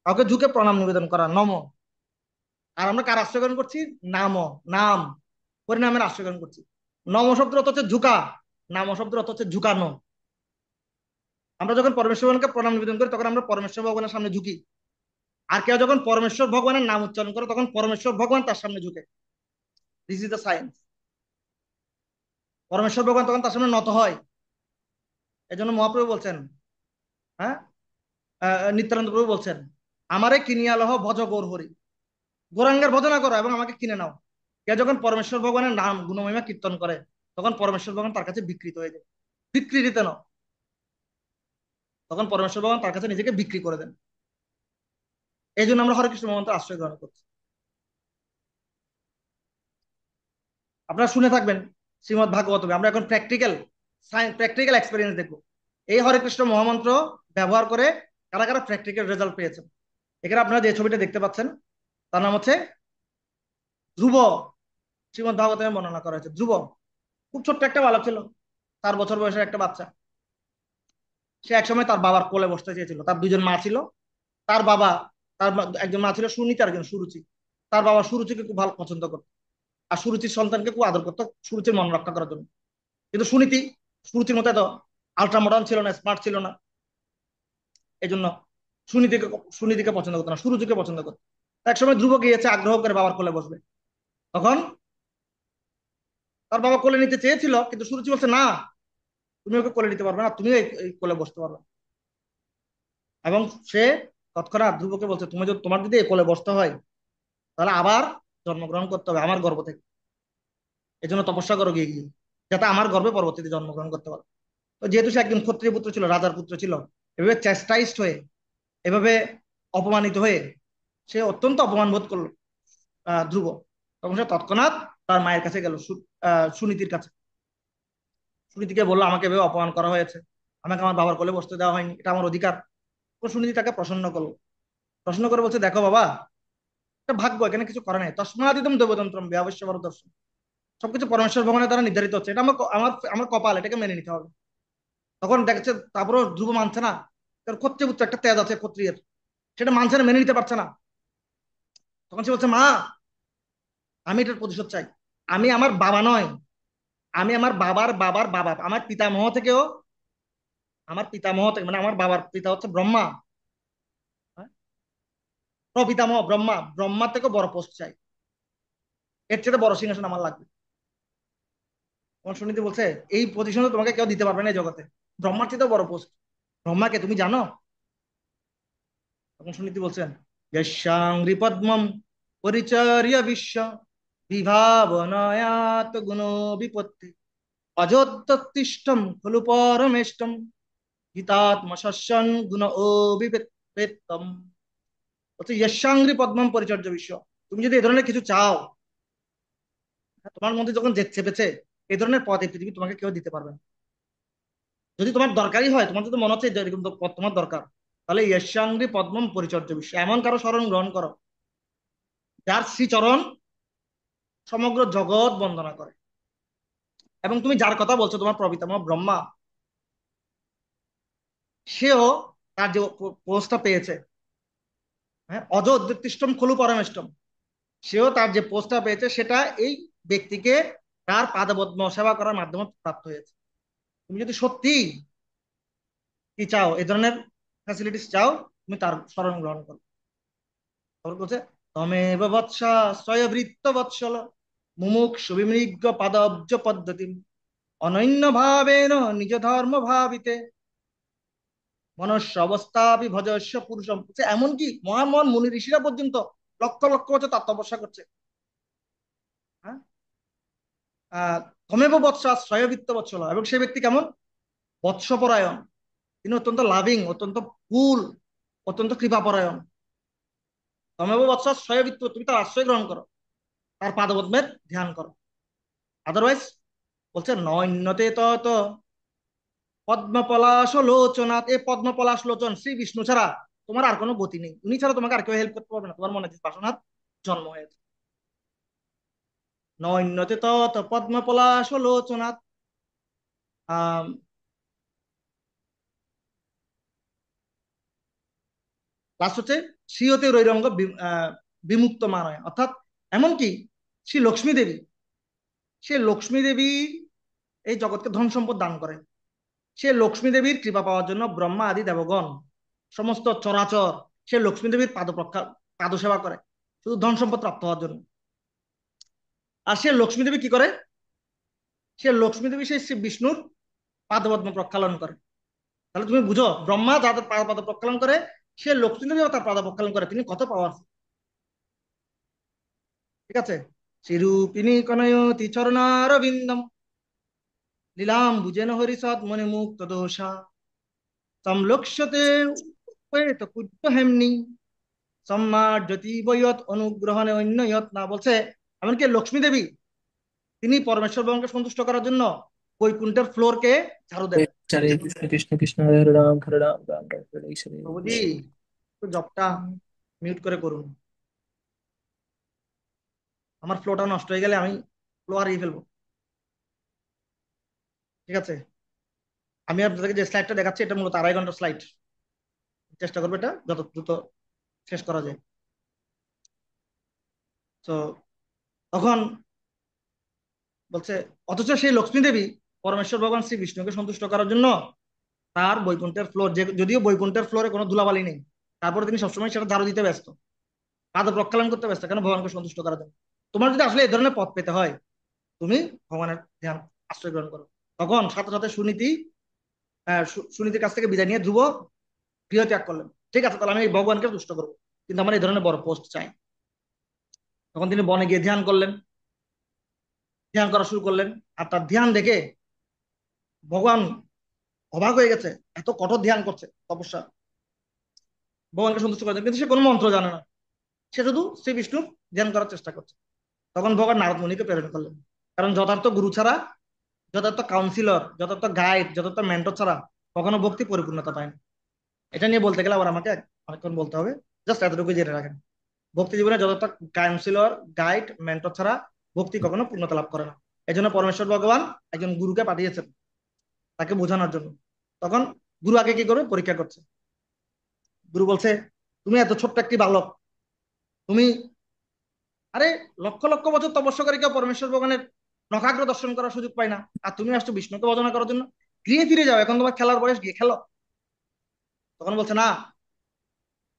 কাউকে ঝুঁকে প্রণাম নিবেদন করা, নম। আর আমরা কার আশ্রয় গ্রহণ করছি? নাম, নাম, পরিণামের আশ্রয় গ্রহণ করছি। নম শব্দের অর্থ হচ্ছে ঝুঁকা, নাম শব্দের অর্থ হচ্ছে ঝুঁকানো। আমরা যখন পরমেশ্বর ভগবানকে প্রণাম নিবেদন করি তখন আমরা পরমেশ্বর ভগবানের সামনে ঝুঁকি। আর কেউ যখন পরমেশ্বর ভগবানের নাম উচ্চারণ করে তখন পরমেশ্বর ভগবান তার সামনে ঝুঁকে। This is the science. পরমেশ্বর ভগবান তখন তার সামনে নত হয়। এই জন্য মহাপ্রভু বলছেন, হ্যাঁ, নিত্যানন্দ প্রভু বলছেন, আমারে কিনিয়া লহ ভজ গৌর হরি। গৌরাঙ্গের ভজনা করো এবং আমাকে কিনে নাও। কেউ যখন পরমেশ্বর ভগবানের নাম গুণমহিমা কীর্তন করে তখন পরমেশ্বর ভগবান তার কাছে বিকৃত হয়ে যায়। বিকৃত ন, তখন পরমেশ্বর ভগবান তার কাছে নিজেকে বিক্রি করে দেন। এই জন্য আমরা হরে কৃষ্ণ মন্ত্র আশ্রয় গ্রহণ করছি। আপনারা শুনে থাকবেন শ্রীমদ ভাগবতমে। আমরা এখন প্র্যাকটিক্যাল এক্সপিরিয়েন্স দেখবো। এই হরে কৃষ্ণ মহামন্ত্র ব্যবহার করে কারা কারা প্র্যাকটিক্যাল রেজাল্ট পেয়েছেন। এখানে আপনারা যে ছবিটা দেখতে পাচ্ছেন তার নাম হচ্ছে ধ্রুব। শ্রীমদ ভাগবতমে বর্ণনা করা হয়েছে ধ্রুব। খুব ছোট্ট একটা বালক ছিল, 4 বছর বয়সের একটা বাচ্চা। সে একসময় তার বাবার কোলে বসতে চেয়েছিল। তার দুজন মা ছিল। তার বাবা, একজন মা ছিল সুনীতি আর একজন সুরুচি। তার বাবা সুরুচিকে খুব ভালো পছন্দ করত আর সুরুচির সন্তানকে খুব আদর করতো সুরুচির মন রক্ষা করার জন্য। কিন্তু সুনীতি সুরুচির মতো এত আলট্রা মডার্ন ছিল না, স্মার্ট ছিল না। এই জন্য সুনীতিকে সুনীতিকে পছন্দ করতো না, সুরুচিকে পছন্দ করতো। একসময় ধ্রুব গিয়েছে আগ্রহ করে বাবার কোলে বসবে। তখন তার বাবা কোলে নিতে চেয়েছিল কিন্তু সুরুচি বলছে না, তুমি ওকে কোলে নিতে পারবে না, তুমি এই কোলে বসতে পারবে না। এবং সে তৎক্ষণাৎ ধ্রুবকে বলছে, তুমি যদি তোমার যদি এই কোলে বসতে হয় তাহলে আবার জন্মগ্রহণ করতে হবে আমার গর্ভ থেকে। এই জন্য তপস্যা করো গিয়ে গিয়ে, যাতে আমার গর্ভে পরবর্তীতে জন্মগ্রহণ করতে পারো। তো যেহেতু সে একজন ক্ষত্রিয় পুত্র ছিল, রাজার পুত্র ছিল, এভাবে চ্যাস্টাইজড হয়ে, এভাবে অপমানিত হয়ে সে অত্যন্ত অপমান বোধ করলো ধ্রুব। তখন সে তৎক্ষণাৎ তার মায়ের কাছে গেল, সুনীতির কাছে। সুনীতিকে বললো, আমাকে এভাবে অপমান করা হয়েছে, আমাকে আমার বাবার কোলে বসতে দেওয়া হয়নি, এটা আমার অধিকার। তো সুনীতি তাকে প্রসন্ন করলো। প্রশ্ন করে বলছে, দেখো বাবা, এটা ভাগ্য, এখানে কিছু করে নাই। তস্মাদিদম দেবতন্ত্রম ব্যবশ্য বড় দর্শন। সবকিছু পরমেশ্বর ভগবানের দ্বারা নির্ধারিত হচ্ছে, এটা আমার আমার আমার কপাল, এটাকে মেনে নিতে হবে। তখন দেখছে তারপরেও ধ্রুব মানছে না। তার ক্ষত্রিয় পুত্র, একটা তেজ আছে ক্ষত্রিয়ের, সেটা মানছে না, মেনে নিতে পারছে না। তখন সে বলছে, মা, আমি এটার প্রতিশোধ চাই। আমি আমার বাবা নয়, আমি আমার বাবার বাবার বাবা, আমার পিতামহ থেকেও, আমার পিতামহ থেকে মানে আমার বাবার পিতা হচ্ছে ব্রহ্মা, হ্যাঁ, প্রপিতামহ ব্রহ্মা, ব্রহ্মার থেকেও বড় পোস্ট চাই, এর চেয়ে বড় সিংহাসন আমার লাগবে। তখন সুনীতি বলছে, এই পজিশনে তোমাকে কেউ দিতে পারবে না এই জগতে, ব্রহ্মার চেয়ে বড় পোস্ট। ব্রহ্মাকে তুমি জানো? তখন সুনীতি বলছেন, যস্যাংঘ্রি পদ্মম পরিচর্য বিশ্ব বিভাবনায়াত গুণ বিপত্তি অযোত্তিষ্ঠম খলু পরমেষ্টম গীতাত্মশস্যন গুণ ও বিপেত্তম। বলছে যস্যাংঘ্রি পদ্মম পরিচর্য বিশ্ব, তুমি যদি এই ধরনের কিছু চাও, তোমার মধ্যে যখন জেদ চেপেছে, এই ধরনের পথ এই পৃথিবী তোমাকে কেউ দিতে পারবে না। যদি তোমার দরকারই হয়, তোমার যদি মনে হচ্ছে যে এরকম পথ তোমার দরকার, তাহলে যস্যাংঘ্রি পদ্মম পরিচর্য বিশ্ব, এমন কারো শরণ গ্রহণ করো যার শ্রীচরণ সমগ্র জগৎ বন্দনা করে। এবং তুমি যার কথা বলছো, তোমার প্রপিতামহ ব্রহ্মা, সেও তার যে পোস্টটা পেয়েছে, হ্যাঁ, অজ উদ্দিষ্টম খলু পরমেষ্টম, সেও তার যে পোস্টটা পেয়েছে সেটা এই ব্যক্তিকে তার পাদপদ্ম সেবা করার মাধ্যমে প্রাপ্ত হয়েছে। তুমি যদি সত্যি কি চাও, এই ধরনের ফ্যাসিলিটিস চাও, তুমি তার শরণ গ্রহণ করো। তারপর বলছে, তমেব বৎসাশ্রয়বৃত্ত বৎসল মুমুক্ষু বিমৃগ্য পাদব্জ পদ্ধতি অনন্য ভাবেন নিজ ধর্ম ভাবিতে মনুষ্য অবস্থাপি ভজস্য পুরুষম। এমনকি মহান মহান মুনি ঋষিরা পর্যন্ত লক্ষ লক্ষ বছর তার তপস্যা করছে। হ্যাঁ, তমেব বৎসাশ্রয়বৃত্ত বৎসল, এবং সেই ব্যক্তি কেমন? বৎসপরায়ণ, তিনি অত্যন্ত লাভিং, অত্যন্ত কুল, অত্যন্ত কৃপাপরায়ণ। তমেব বৎসাশ্রয়বৃত্ত, তুমি তার আশ্রয় গ্রহণ করো, তার পাদপদ্মের ধ্যান করো। আদারওয়াইজ বলছে নৈন্যতে তত পদ্মপলাশ লোচনাথ, এই পদ্মপলাশ লোচন শ্রী বিষ্ণু ছাড়া তোমার আর কোনো গতি নেই, উনি ছাড়া তোমাকে আর কেউ হেল্প করতে পারবে না, তোমার মনে যে বাসনার জন্ম হয়েছে। নৈন্যতে তত পদ্মপলাশ লোচনাথ। লাস্ট হচ্ছে শ্রীয়তে রৈরঙ্গ বিমুক্ত মানয়, অর্থাৎ এমনকি শ্রী লক্ষ্মী দেবী, সে লক্ষ্মী দেবী এই জগৎকে ধন সম্পদ দান করে। সে লক্ষ্মী দেবীর কৃপা পাওয়ার জন্য ব্রহ্মা আদি দেবগণ সমস্ত চরাচর সে লক্ষ্মী দেবীর পাদসেবা করে, শুধু ধন সম্পদ প্রাপ্ত হওয়ার জন্য। আর সে লক্ষ্মী দেবী কি করে? সে লক্ষ্মী দেবী সেই শ্রী বিষ্ণুর পাদপদ্ম প্রক্ষালন করে। তাহলে তুমি বুঝো, ব্রহ্মা যাদের পাদ প্রক্ষালন করে, সে লক্ষ্মী দেবী তার পাদ প্রক্ষালন করে, তিনি কত পাওয়ারফুল। ঠিক আছে। শ্রীরূপিণী কনয়তি চরণারবিন্দম লীলাম বুঝেন হরিসৎ মনে মুক্ত দোষা সংলক্ষ্যতে উপেত কুজ্জ হেমনি সম্মার্জতি বয়ত অনুগ্রহণে অন্য ইয়ত না। বলছে এমনকি লক্ষ্মী দেবী তিনি পরমেশ্বর ভগবানকে সন্তুষ্ট করার জন্য বৈকুণ্ঠের ফ্লোরকে ঝাড়ু দেন। হরে কৃষ্ণ কৃষ্ণ কৃষ্ণ হরে রাম হরে রাম রাম রাম হরে ঈশ্বর। প্রভুজি একটু জবটা মিউট করে করুন, আমার ফ্লোটা নষ্ট হয়ে গেলে আমি ফ্লো হারিয়ে ফেলবো। ঠিক আছে, আমি আপনাদেরকে যে স্লাইডটা দেখাচ্ছি এটা মূলত 2.5 ঘন্টার স্লাইড। চেষ্টা করবো এটা যত দ্রুত শেষ করা যায়। তো তখন বলছে অথচ সেই লক্ষ্মী দেবী পরমেশ্বর ভগবান শ্রী বিষ্ণুকে সন্তুষ্ট করার জন্য তার বৈকুণ্ঠের ফ্লোর, যে যদিও বৈকুণ্ঠের ফ্লোরে কোনো ধুলাবালি নেই, তারপরে তিনি সবসময় সেটা ঝাড়ু দিতে ব্যস্ত, পাদ প্রক্ষালন করতে ব্যস্ত, কেন? ভগবানকে সন্তুষ্ট করার জন্য। তোমার যদি আসলে এই ধরনের পথ পেতে হয়, তুমি ভগবানের ধ্যান আশ্রয় গ্রহণ করো। তখন সাথে সাথে সুনীতির কাছ থেকে বিদায় নিয়ে ধ্রুব গৃহ ত্যাগ করলেন। ঠিক আছে, তাহলে আমি এই ভগবানকে তুষ্ট করবো, কিন্তু আমার এই ধরনের বড় পোস্ট চাই। তখন তিনি বনে গিয়ে ধ্যান করলেন, ধ্যান করা শুরু করলেন। আর তার ধ্যান দেখে ভগবান অবাক হয়ে গেছে, এত কঠোর ধ্যান করছে, তপস্যা, ভগবানকে সন্তুষ্ট করার জন্য, কিন্তু সে কোনো মন্ত্র জানে না, সে শুধু শ্রী বিষ্ণুর ধ্যান করার চেষ্টা করছে। তখন ভগবান নারদ মুনিকে প্রেরণ করলেন, কারণ যথার্থ গুরু ছাড়া, যথার্থ কাউন্সিলর, যথার্থ গাইড, যথার্থ মেন্টর ছাড়া কখনো ভক্তি পরিপূর্ণতা পায় না। এটা নিয়ে বলতে গেলে আবার আমাকে অনেকক্ষণ বলতে হবে, জাস্ট এতটুকু জেনে রাখেন। ভক্তি জীবনে যথার্থ কাউন্সিলর, গাইড, মেন্টর ছাড়া ভক্তি কখনো পূর্ণতা লাভ করে না। এই জন্য পরমেশ্বর ভগবান একজন গুরুকে পাঠিয়েছেন তাকে বোঝানোর জন্য। তখন গুরু আগে কি করবে? পরীক্ষা করছে। গুরু বলছে তুমি এত ছোট্ট একটি বালক, তুমি আরে লক্ষ লক্ষ বছর তপস্যা করে কেউ পরমেশ্বর ভগবানের নখাগ্র দর্শন করার সুযোগ পায় না, আর তুমি আসছো বিষ্ণুকে ভজনা করার জন্য। গৃহে ফিরে যাও, এখন তোমার খেলার বয়স, গিয়ে খেলো। তখন বলছে না,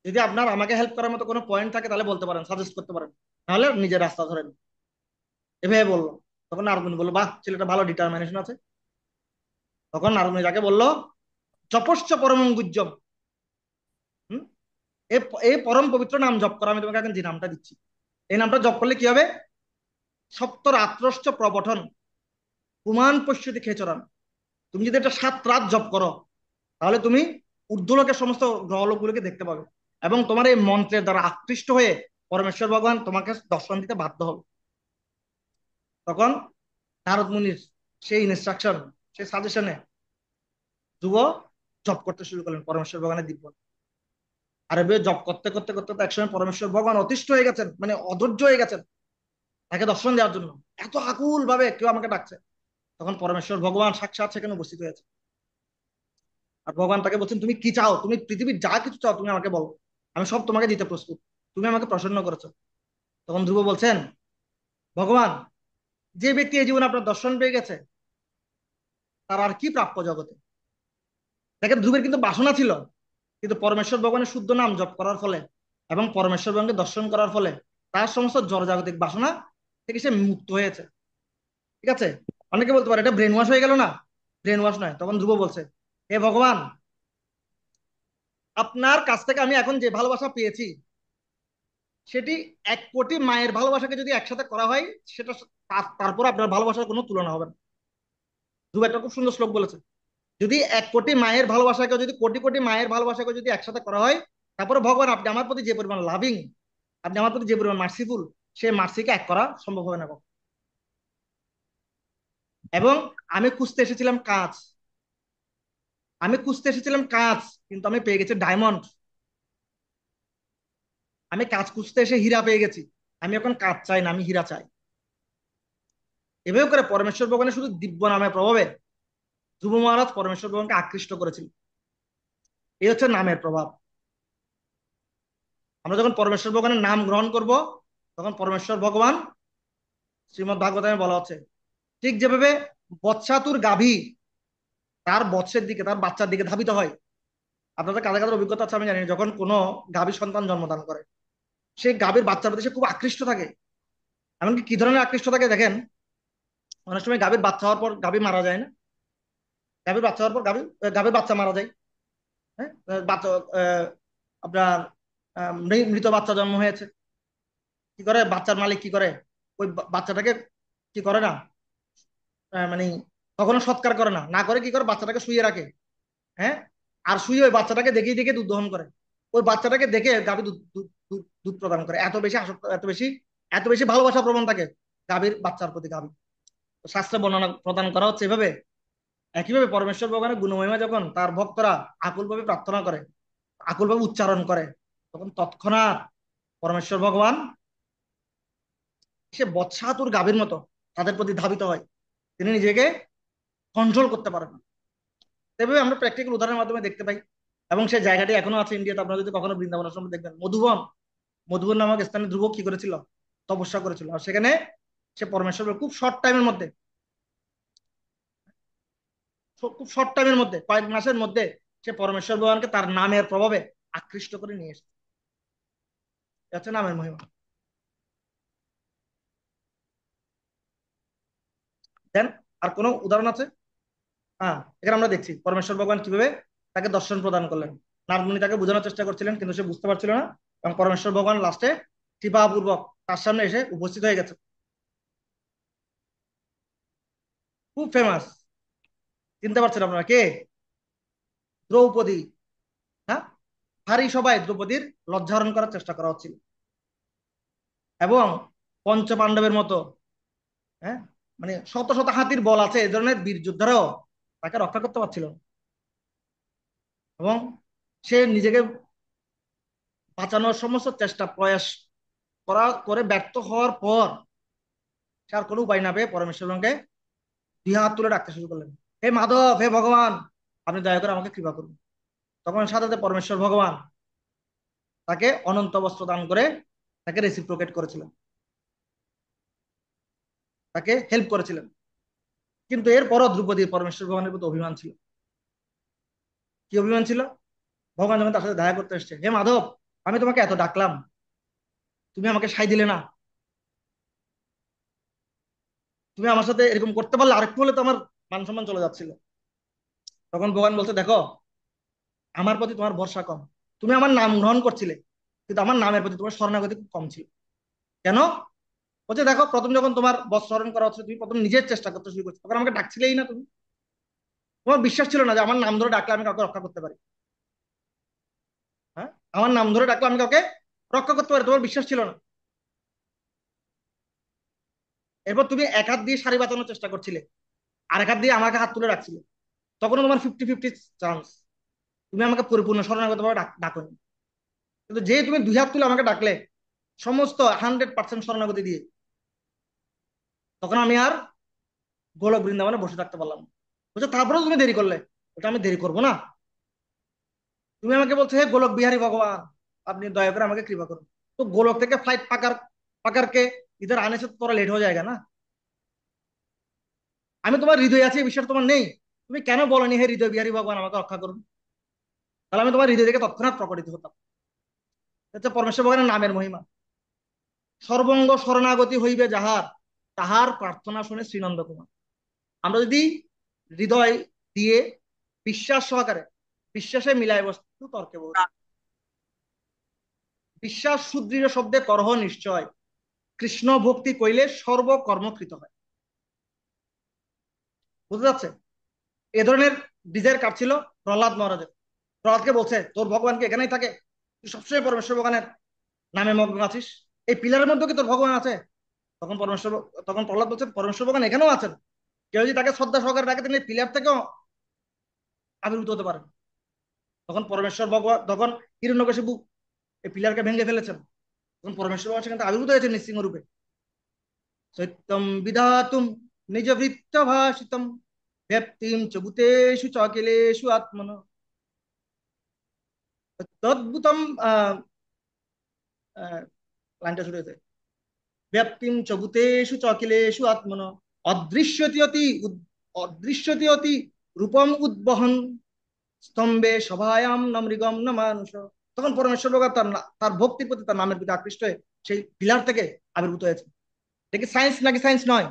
যদি আপনার আমাকে হেল্প করার মতো কোনো পয়েন্ট থাকে তাহলে বলতে পারেন, সাজেস্ট করতে পারেন, নাহলে নিজের রাস্তা ধরেন। এভাবে বললো। তখন নারদমুনি বললো বাহ, ছেলেটা ভালো ডিটারমিনেশন আছে। তখন নারদমুনি যাকে বললো জপশ্চ পরমং গুজ্জম, হম, এই পরম পবিত্র নাম জপ করা, আমি তোমাকে এখন যে নামটা দিচ্ছি, এই নামটা জপ করলে কি হবে? সপ্তরাত্রশ্চ প্রবঠন পুমান পশ্যতি খেচরান। তুমি যদি এটা 7 রাত জপ করো, তাহলে তুমি ঊর্ধ্বলোকের সমস্ত গ্রহলোকগুলোকে দেখতে পাবে, এবং তোমার এই মন্ত্রের দ্বারা আকৃষ্ট হয়ে পরমেশ্বর ভগবান তোমাকে দর্শন দিতে বাধ্য হবে। তখন নারদ মুনির সেই ইনস্ট্রাকশন, সেই সাজেশনে ধ্রুব জপ করতে শুরু করলেন পরমেশ্বর ভগবানের দিব্য। আর এভাবে জপ করতে করতে করতে তো একসময় পরমেশ্বর ভগবান অতিষ্ঠ হয়ে গেছেন, মানে অধৈর্য হয়ে গেছেন তাকে দর্শন দেওয়ার জন্য, এত আকুল ভাবে কেউ আমাকে ডাকছে। তখন পরমেশ্বর ভগবান সাক্ষাৎ সেখানে উপস্থিত হয়েছে। আর ভগবান তাকে বলছেন তুমি কি চাও, তুমি পৃথিবীর যা কিছু চাও তুমি আমাকে বলো, আমি সব তোমাকে দিতে প্রস্তুত, তুমি আমাকে প্রসন্ন করেছো। তখন ধ্রুব বলছেন ভগবান, যে ব্যক্তি এই জীবনে আপনার দর্শন পেয়ে গেছে তার আর কি প্রাপ্য জগতে? দেখেন, ধ্রুবের কিন্তু বাসনা ছিল, কিন্তু পরমেশ্বর ভগবানের শুদ্ধ নাম জপ করার ফলে এবং পরমেশ্বর ভগবানকে দর্শন করার ফলে তার সমস্ত জড়জাগতিক বাসনা থেকে সে মুক্ত হয়েছে। ঠিক আছে, অনেকে বলতে পারে এটা ব্রেন ওয়াশ হয়ে গেল না। ব্রেন ওয়াশ নয়। তখন ধ্রুব বলছে হে ভগবান, আপনার কাছ থেকে আমি এখন যে ভালোবাসা পেয়েছি সেটি 1 কোটি মায়ের ভালোবাসাকে যদি একসাথে করা হয়, সেটা তারপর আপনার ভালোবাসার কোনো তুলনা হবে না। ধ্রুব একটা খুব সুন্দর শ্লোক বলেছে, যদি 1 কোটি মায়ের ভালোবাসাকে, যদি কোটি কোটি মায়ের ভালোবাসাকে যদি একসাথে করা হয়, তারপরে ভগবান আপনি আমার প্রতি যে পরিমাণ লাভিং, আপনি আমার প্রতি যে পরিমাণ মার্সিফুল, সেই মার্সিকে এক করা সম্ভব হবে না কখনো। এবং আমি খুঁজতে এসেছিলাম কাঁচ, আমি খুঁজতে এসেছিলাম কাঁচ, কিন্তু আমি পেয়ে গেছি ডায়মন্ড। আমি কাঁচ খুঁজতে এসে হীরা পেয়ে গেছি, আমি এখন কাঁচ চাই না, আমি হীরা চাই। এভাবে করে পরমেশ্বর ভগবানের শুধু দিব্য নামের প্রভাবে ধ্রুব মহারাজ পরমেশ্বর ভগবানকে আকৃষ্ট করেছিল। এই হচ্ছে নামের প্রভাব। আমরা যখন পরমেশ্বর ভগবানের নাম গ্রহণ করব তখন পরমেশ্বর ভগবান, শ্রীমদ্ ভাগবতে বলা হচ্ছে, ঠিক যেভাবে বৎসাতুর গাভী তার বৎসের দিকে, তার বাচ্চার দিকে ধাবিত হয়। আপনাদের কাদের কাদের অভিজ্ঞতা আছে আমি জানি না, যখন কোনো গাভী সন্তান জন্মদান করে সেই গাভীর বাচ্চার প্রতি সে খুব আকৃষ্ট থাকে। এমনকি কি ধরনের আকৃষ্ট থাকে দেখেন, অনেক সময় গাভীর বাচ্চা হওয়ার পর গাভী মারা যায় না, গাভীর বাচ্চা হওয়ার পর গাভীর বাচ্চা মারা যায়। হ্যাঁ, বাচ্চা আপনার মৃত বাচ্চা জন্ম হয়েছে, কি করে বাচ্চার মালিক কি করে, ওই বাচ্চাটাকে কি করে না, মানে কখনো সৎকার করে না, না করে কি করে বাচ্চাটাকে শুয়ে রাখে। হ্যাঁ, আর শুয়ে ওই বাচ্চাটাকে দেখে দেখে দুধ দহন করে। ওই বাচ্চাটাকে দেখে গাভী দুধ দুধ দুধ দুধ প্রদান করে। এত বেশি আসক্ত, এত বেশি ভালোবাসা প্রবণ থাকে গাভীর বাচ্চার প্রতি গাভী। শাস্ত্রে বর্ণনা প্রদান করা হচ্ছে এভাবে। একইভাবে পরমেশ্বর ভগবানের গুণমহিমা যখন তার ভক্তরা আকুলভাবে প্রার্থনা করে, আকুলভাবে উচ্চারণ করে, তখন তৎক্ষণাৎ পরমেশ্বর ভগবান সে বৎসাতুর গাভীর মতো তাদের প্রতি ধাবিত হয়। তিনি নিজেকে কন্ট্রোল করতে পারেন না। এভাবে আমরা প্র্যাকটিক্যাল উদাহরণের মাধ্যমে দেখতে পাই। এবং সেই জায়গাটি এখনো আছে ইন্ডিয়াতে। আপনারা যদি কখনো বৃন্দাবন আশ্রমে দেখবেন, মধুবন, মধুবন নামক স্থানে ধ্রুব কি করেছিল, তপস্যা করেছিল। আর সেখানে সে পরমেশ্বর খুব শর্ট টাইমের মধ্যে, খুব শর্ট টাইমের মধ্যে, কয়েক মাসের মধ্যে সে পরমেশ্বর ভগবানকে তার নামের প্রভাবে আকৃষ্ট করে নিয়ে এসেছে। এটা হচ্ছে নামের মহিমা। দেন আর কোনো উদাহরণ আছে? হ্যাঁ, এখানে আমরা দেখছি পরমেশ্বর ভগবান কিভাবে তাকে দর্শন প্রদান করলেন। নারদমুনি তাকে বোঝানোর চেষ্টা করছিলেন কিন্তু সে বুঝতে পারছিল না, এবং পরমেশ্বর ভগবান লাস্টে কৃপাপূর্বক তার সামনে এসে উপস্থিত হয়ে গেছে। খুব ফেমাস, চিনতে পারছেন আপনারা কে? দ্রৌপদী। হ্যাঁ, ভারী সবাই দ্রৌপদীর লজ্জাহরণ করার চেষ্টা করা হচ্ছিল, এবং পঞ্চ পাণ্ডবের মতো, হ্যাঁ, মানে শত শত হাতির বল আছে এই ধরনের বীর যোদ্ধারাও তাকে রক্ষা করতে পারছিল না। এবং সে নিজেকে বাঁচানোর সমস্ত চেষ্টা প্রয়াস করে ব্যর্থ হওয়ার পর সে আর কোনো উপায় না পেয়ে পরমেশ্বরকে দুই হাত তুলে ডাকতে শুরু করলেন, হে মাধব, হে ভগবান, আপনি দয়া করে আমাকে কৃপা করুন। তখন সাথে সাথে পরমেশ্বর ভগবান তাকে অনন্ত বস্ত্র দান করে তাকে রেসিপ্রোকেট করেছিলেন, তাকে হেল্প করেছিলেন। কিন্তু এরপরও দ্রৌপদীর পরমেশ্বর ভগবানের প্রতি অভিমান ছিল। কি অভিমান ছিল? ভগবান যখন তার সাথে দেখা করতে এসছে, হে মাধব, আমি তোমাকে এত ডাকলাম, তুমি আমাকে সাই দিলে না, তুমি আমার সাথে এরকম করতে পারলে, আরেকটু হলে তো আমার মান সম্মান চলে যাচ্ছিল। তখন ভগবান বলছে, দেখো, আমার প্রতি তোমার ভরসা কম, তুমি আমার নাম গ্রহণ করছিলে কিন্তু আমার নামের প্রতি তোমার শরণাগতি খুব কম ছিল। কেন? বলছে, দেখো, প্রথম যখন তোমার বৎ স্মরণ করা হচ্ছে তুমি প্রথম নিজের চেষ্টা করতে শুরু করছো, তখন আমাকে ডাকছিলেই না তুমি। তোমার বিশ্বাস ছিল না যে আমার নাম ধরে ডাকলে আমি কাউকে রক্ষা করতে পারি। হ্যাঁ, আমার নাম ধরে ডাকলে আমি কাউকে রক্ষা করতে পারি, তোমার বিশ্বাস ছিল না। এরপর তুমি এক হাত দিয়ে শাড়ি বাঁচানোর চেষ্টা করছিলে, আর এক হাত দিয়ে আমাকে হাত তুলে রাখছিলে, তখনও তোমার 50-50 চান্স, তুমি আমাকে পরিপূর্ণ শরণাগত ভাবে ডাকোনি। কিন্তু যে তুমি দুই হাত তুলে আমাকে ডাকলে সমস্ত 100% শরণাগতি দিয়ে, তখন আমি আর গোলক বৃন্দাবনে বসে থাকতে পারলাম না। বলছে, তারপরেও তুমি দেরি করলে। ওটা আমি দেরি করবো না, তুমি আমাকে বলছো, হে গোলক বিহারী ভগবান, আপনি দয়া করে আমাকে কৃপা করুন। তো গোলক থেকে ফ্লাইট পাকার के इधर आने से तो थोड़ा लेट हो जाएगा ना। আমি তোমার হৃদয় আছে এই বিষয়টা তোমার নেই, তুমি কেন বলনি হে হৃদয় বিহারী ভগবান আমাকে রক্ষা করুন? তাহলে আমি তোমার হৃদয় থেকে তৎক্ষণাৎ প্রকটিত হতাম। হচ্ছে পরমেশ্বর ভগবানের নামের মহিমা। সর্বঙ্গ শরণাগতি হইবে যাহার, তাহার প্রার্থনা শুনে শ্রীনন্দ কুমার। আমরা যদি হৃদয় দিয়ে বিশ্বাস সহকারে, বিশ্বাসে মিলায় বস্তু তর্কে বহু, বিশ্বাস সুদৃঢ় শব্দে করহ নিশ্চয়, কৃষ্ণ ভক্তি কইলে সর্বকর্মকৃত হয়। বুঝতে যাচ্ছে? এ ধরনের ডিজায়ার কার ছিল? প্রহ্লাদ মহারাজের। প্রহ্লাদকে বলছে, তোর ভগবান কি এখানেই থাকে? তুই সবসময় পরমেশ্বর ভগবানের নামে মগ্ন আছিস, এই পিলারের মধ্যে কি তোর ভগবান আছে? তখন তখন প্রহ্লাদ বলছেন, পরমেশ্বর ভগবান এখানেও আছেন, কেউ যদি তাকে শ্রদ্ধা সহকারে রাখে তিনি পিলার থেকেও আবির্ভূত হতে পারেন। তখন পরমেশ্বর ভগবান, তখন হিরণ্যকশিপু এই পিলারকে ভেঙে ফেলেছেন, তখন পরমেশ্বর ভগবান সেখানে আবির্ভূত হয়েছেন নৃসিংহ রূপে। সত্যম বিধাতুম নিজ বৃত্ত ভাষিতম ব্যক্তিম চ ভূতেষু চ অখিলেষু আত্মন তদ্ভুতম লাইনটা শুরু হয়েছে, ব্যাপ্তিম চ ভূতেষু চ অখিলেষু আত্মন অদৃশ্যতি অতি অদৃশ্যতি অতি রূপম উদ্বহন স্তম্ভে সভায়াম ন মৃগম ন মানুষ। তখন পরমেশ্বর ভগবান তার ভক্তির প্রতি, তার নামের প্রতি আকৃষ্ট হয়ে সেই পিলার থেকে আবির্ভূত হয়েছে। দেখি সায়েন্স নাকি সায়েন্স নয়,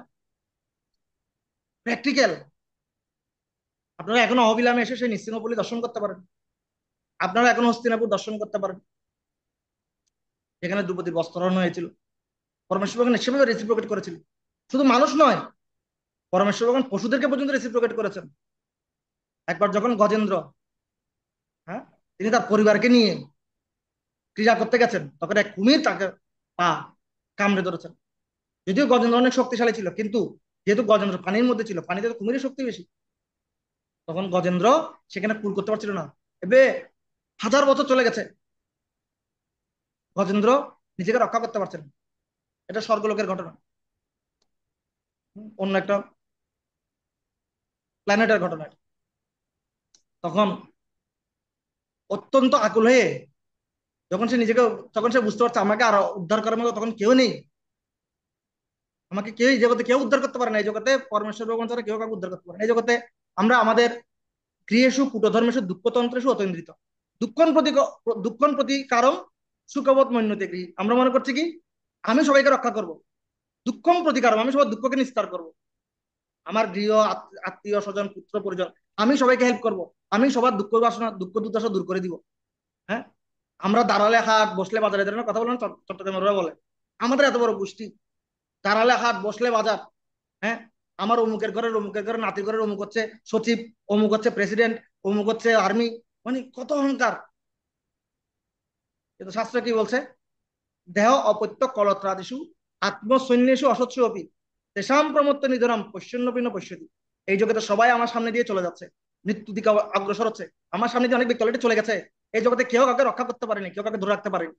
প্র্যাকটিক্যাল। আপনারা এখনো অবিরামে এসে সেই নিশ্চিহ্নপল্লী দর্শন করতে পারেন, আপনারা এখনো হস্তিনাপুর দর্শন করতে পারেন, যেখানে দ্রৌপদীর বস্ত্রহরণ হয়েছিল। পরমেশ্বর ভগবান সেভাবে রেসিপ্রোকেট করেছিল। শুধু মানুষ নয়, পরমেশ্বর ভগবান পশুদেরকে পর্যন্ত রেসিপ্রোকেট করেছেন। একবার যখন গজেন্দ্র, হ্যাঁ, তিনি তার পরিবারকে নিয়ে ক্রীড়া করতে গেছেন, তখন এক কুমির তাকে পা কামড়ে ধরেছেন। যদিও গজেন্দ্র অনেক শক্তিশালী ছিল, কিন্তু যেহেতু গজেন্দ্র পানির মধ্যে ছিল, পানিতে তো কুমিরের শক্তি বেশি, তখন গজেন্দ্র সেখানে কুল করতে পারছিল না। এবে 1000 বছর চলে গেছে, গজেন্দ্র নিজেকে রক্ষা করতে পারছেন না। এটা স্বর্গলোকের ঘটনা, অন্য একটা প্ল্যানেটের ঘটনা। তখন অত্যন্ত আকুল হয়ে যখন সে নিজেকে, তখন সে বুঝতে পারছে আমাকে আর উদ্ধার করার মতো তখন কেউ নেই, আমাকে কেউ এই জগতে কেউ উদ্ধার করতে পারে না। এই জগতে পরমেশ্বর ভগবান ছাড়া কেউ কাউকে উদ্ধার করতে পারে না। এই জগতে আমরা আমাদের ক্রিয়েষু কুটধর্মেষু দুঃখতন্ত্রেষু অতন্দ্রিত দুঃখন প্রতিকারম সুখবত মন্যতে গৃহী। আমরা মনে করছি কি আমি সবাইকে রক্ষা করব, দুঃখম প্রতিকারম আমি সবার দুঃখকে নিস্তার করব, আমার গৃহ আত্মীয় স্বজন পুত্র পরিজন আমি সবাইকে হেল্প করব, আমি সবার দুঃখ বাসনা দুঃখ দুর্দশা দূর করে দিব। হ্যাঁ, আমরা দাঁড়ালে হাট বসলে বাজারে ধরনের কথা বলেন চট্টগ্রামের বলে, আমাদের এত বড় গোষ্ঠী, দাঁড়ালে হাট বসলে বাজার। হ্যাঁ, আমার অমুকের ঘরের নাতির ঘরের অমুক হচ্ছে সচিব, অমুক হচ্ছে প্রেসিডেন্ট, অমুক হচ্ছে আর্মি, মানে কত অহংকার। কিন্তু শাস্ত্র কি বলছে, দেহ অপত্য কলত্রাদিষু আত্মসৈন্যেষু অসৎসু অপি তেষাম প্রমত্ত নিধনাম পশ্যন্নপি ন পশ্যতি। এই জগতে সবাই আমার সামনে দিয়ে চলে যাচ্ছে, মৃত্যু দিকে অগ্রসর হচ্ছে, আমার সামনে দিয়ে অনেক ব্যক্তি অলরেডি চলে গেছে। এই জগতে কেউ কাউকে রক্ষা করতে পারেনি, কেউ কাউকে ধরে রাখতে পারেনি।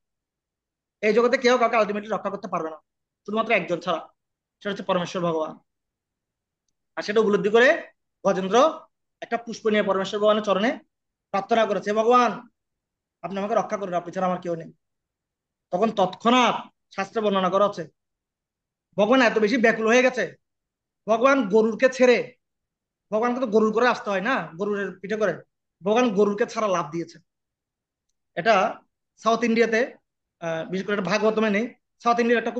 এই জগতে কেউ কাউকে আলটিমেটলি রক্ষা করতে পারবে না, শুধুমাত্র একজন ছাড়া, সেটা হচ্ছে পরমেশ্বর ভগবান। আর সেটা উপলব্ধি করে গজেন্দ্র একটা পুষ্প নিয়ে পরমেশ্বর ভগবানের চরণে প্রার্থনা করেছে, ভগবান আপনি আমাকে রক্ষা করুন, আপনি ছাড়া আমার কেউ নেই। তখন তৎক্ষণাৎ শাস্ত্রে বর্ণনা করা হচ্ছে, ভগবান এত বেশি ব্যাকুল হয়ে গেছে, ভগবান গরুরকে ছেড়ে, ভগবানকে তো গরুর করে আসতে হয় না, গরুর পিঠে করে, ভগবান গরুরকে ছাড়া লাভ দিয়েছে। এটা সাউথ ইন্ডিয়াতে, বিশেষ করে এটা ভাগবতমে নেই, সাউথ ইন্ডিয়ার একটা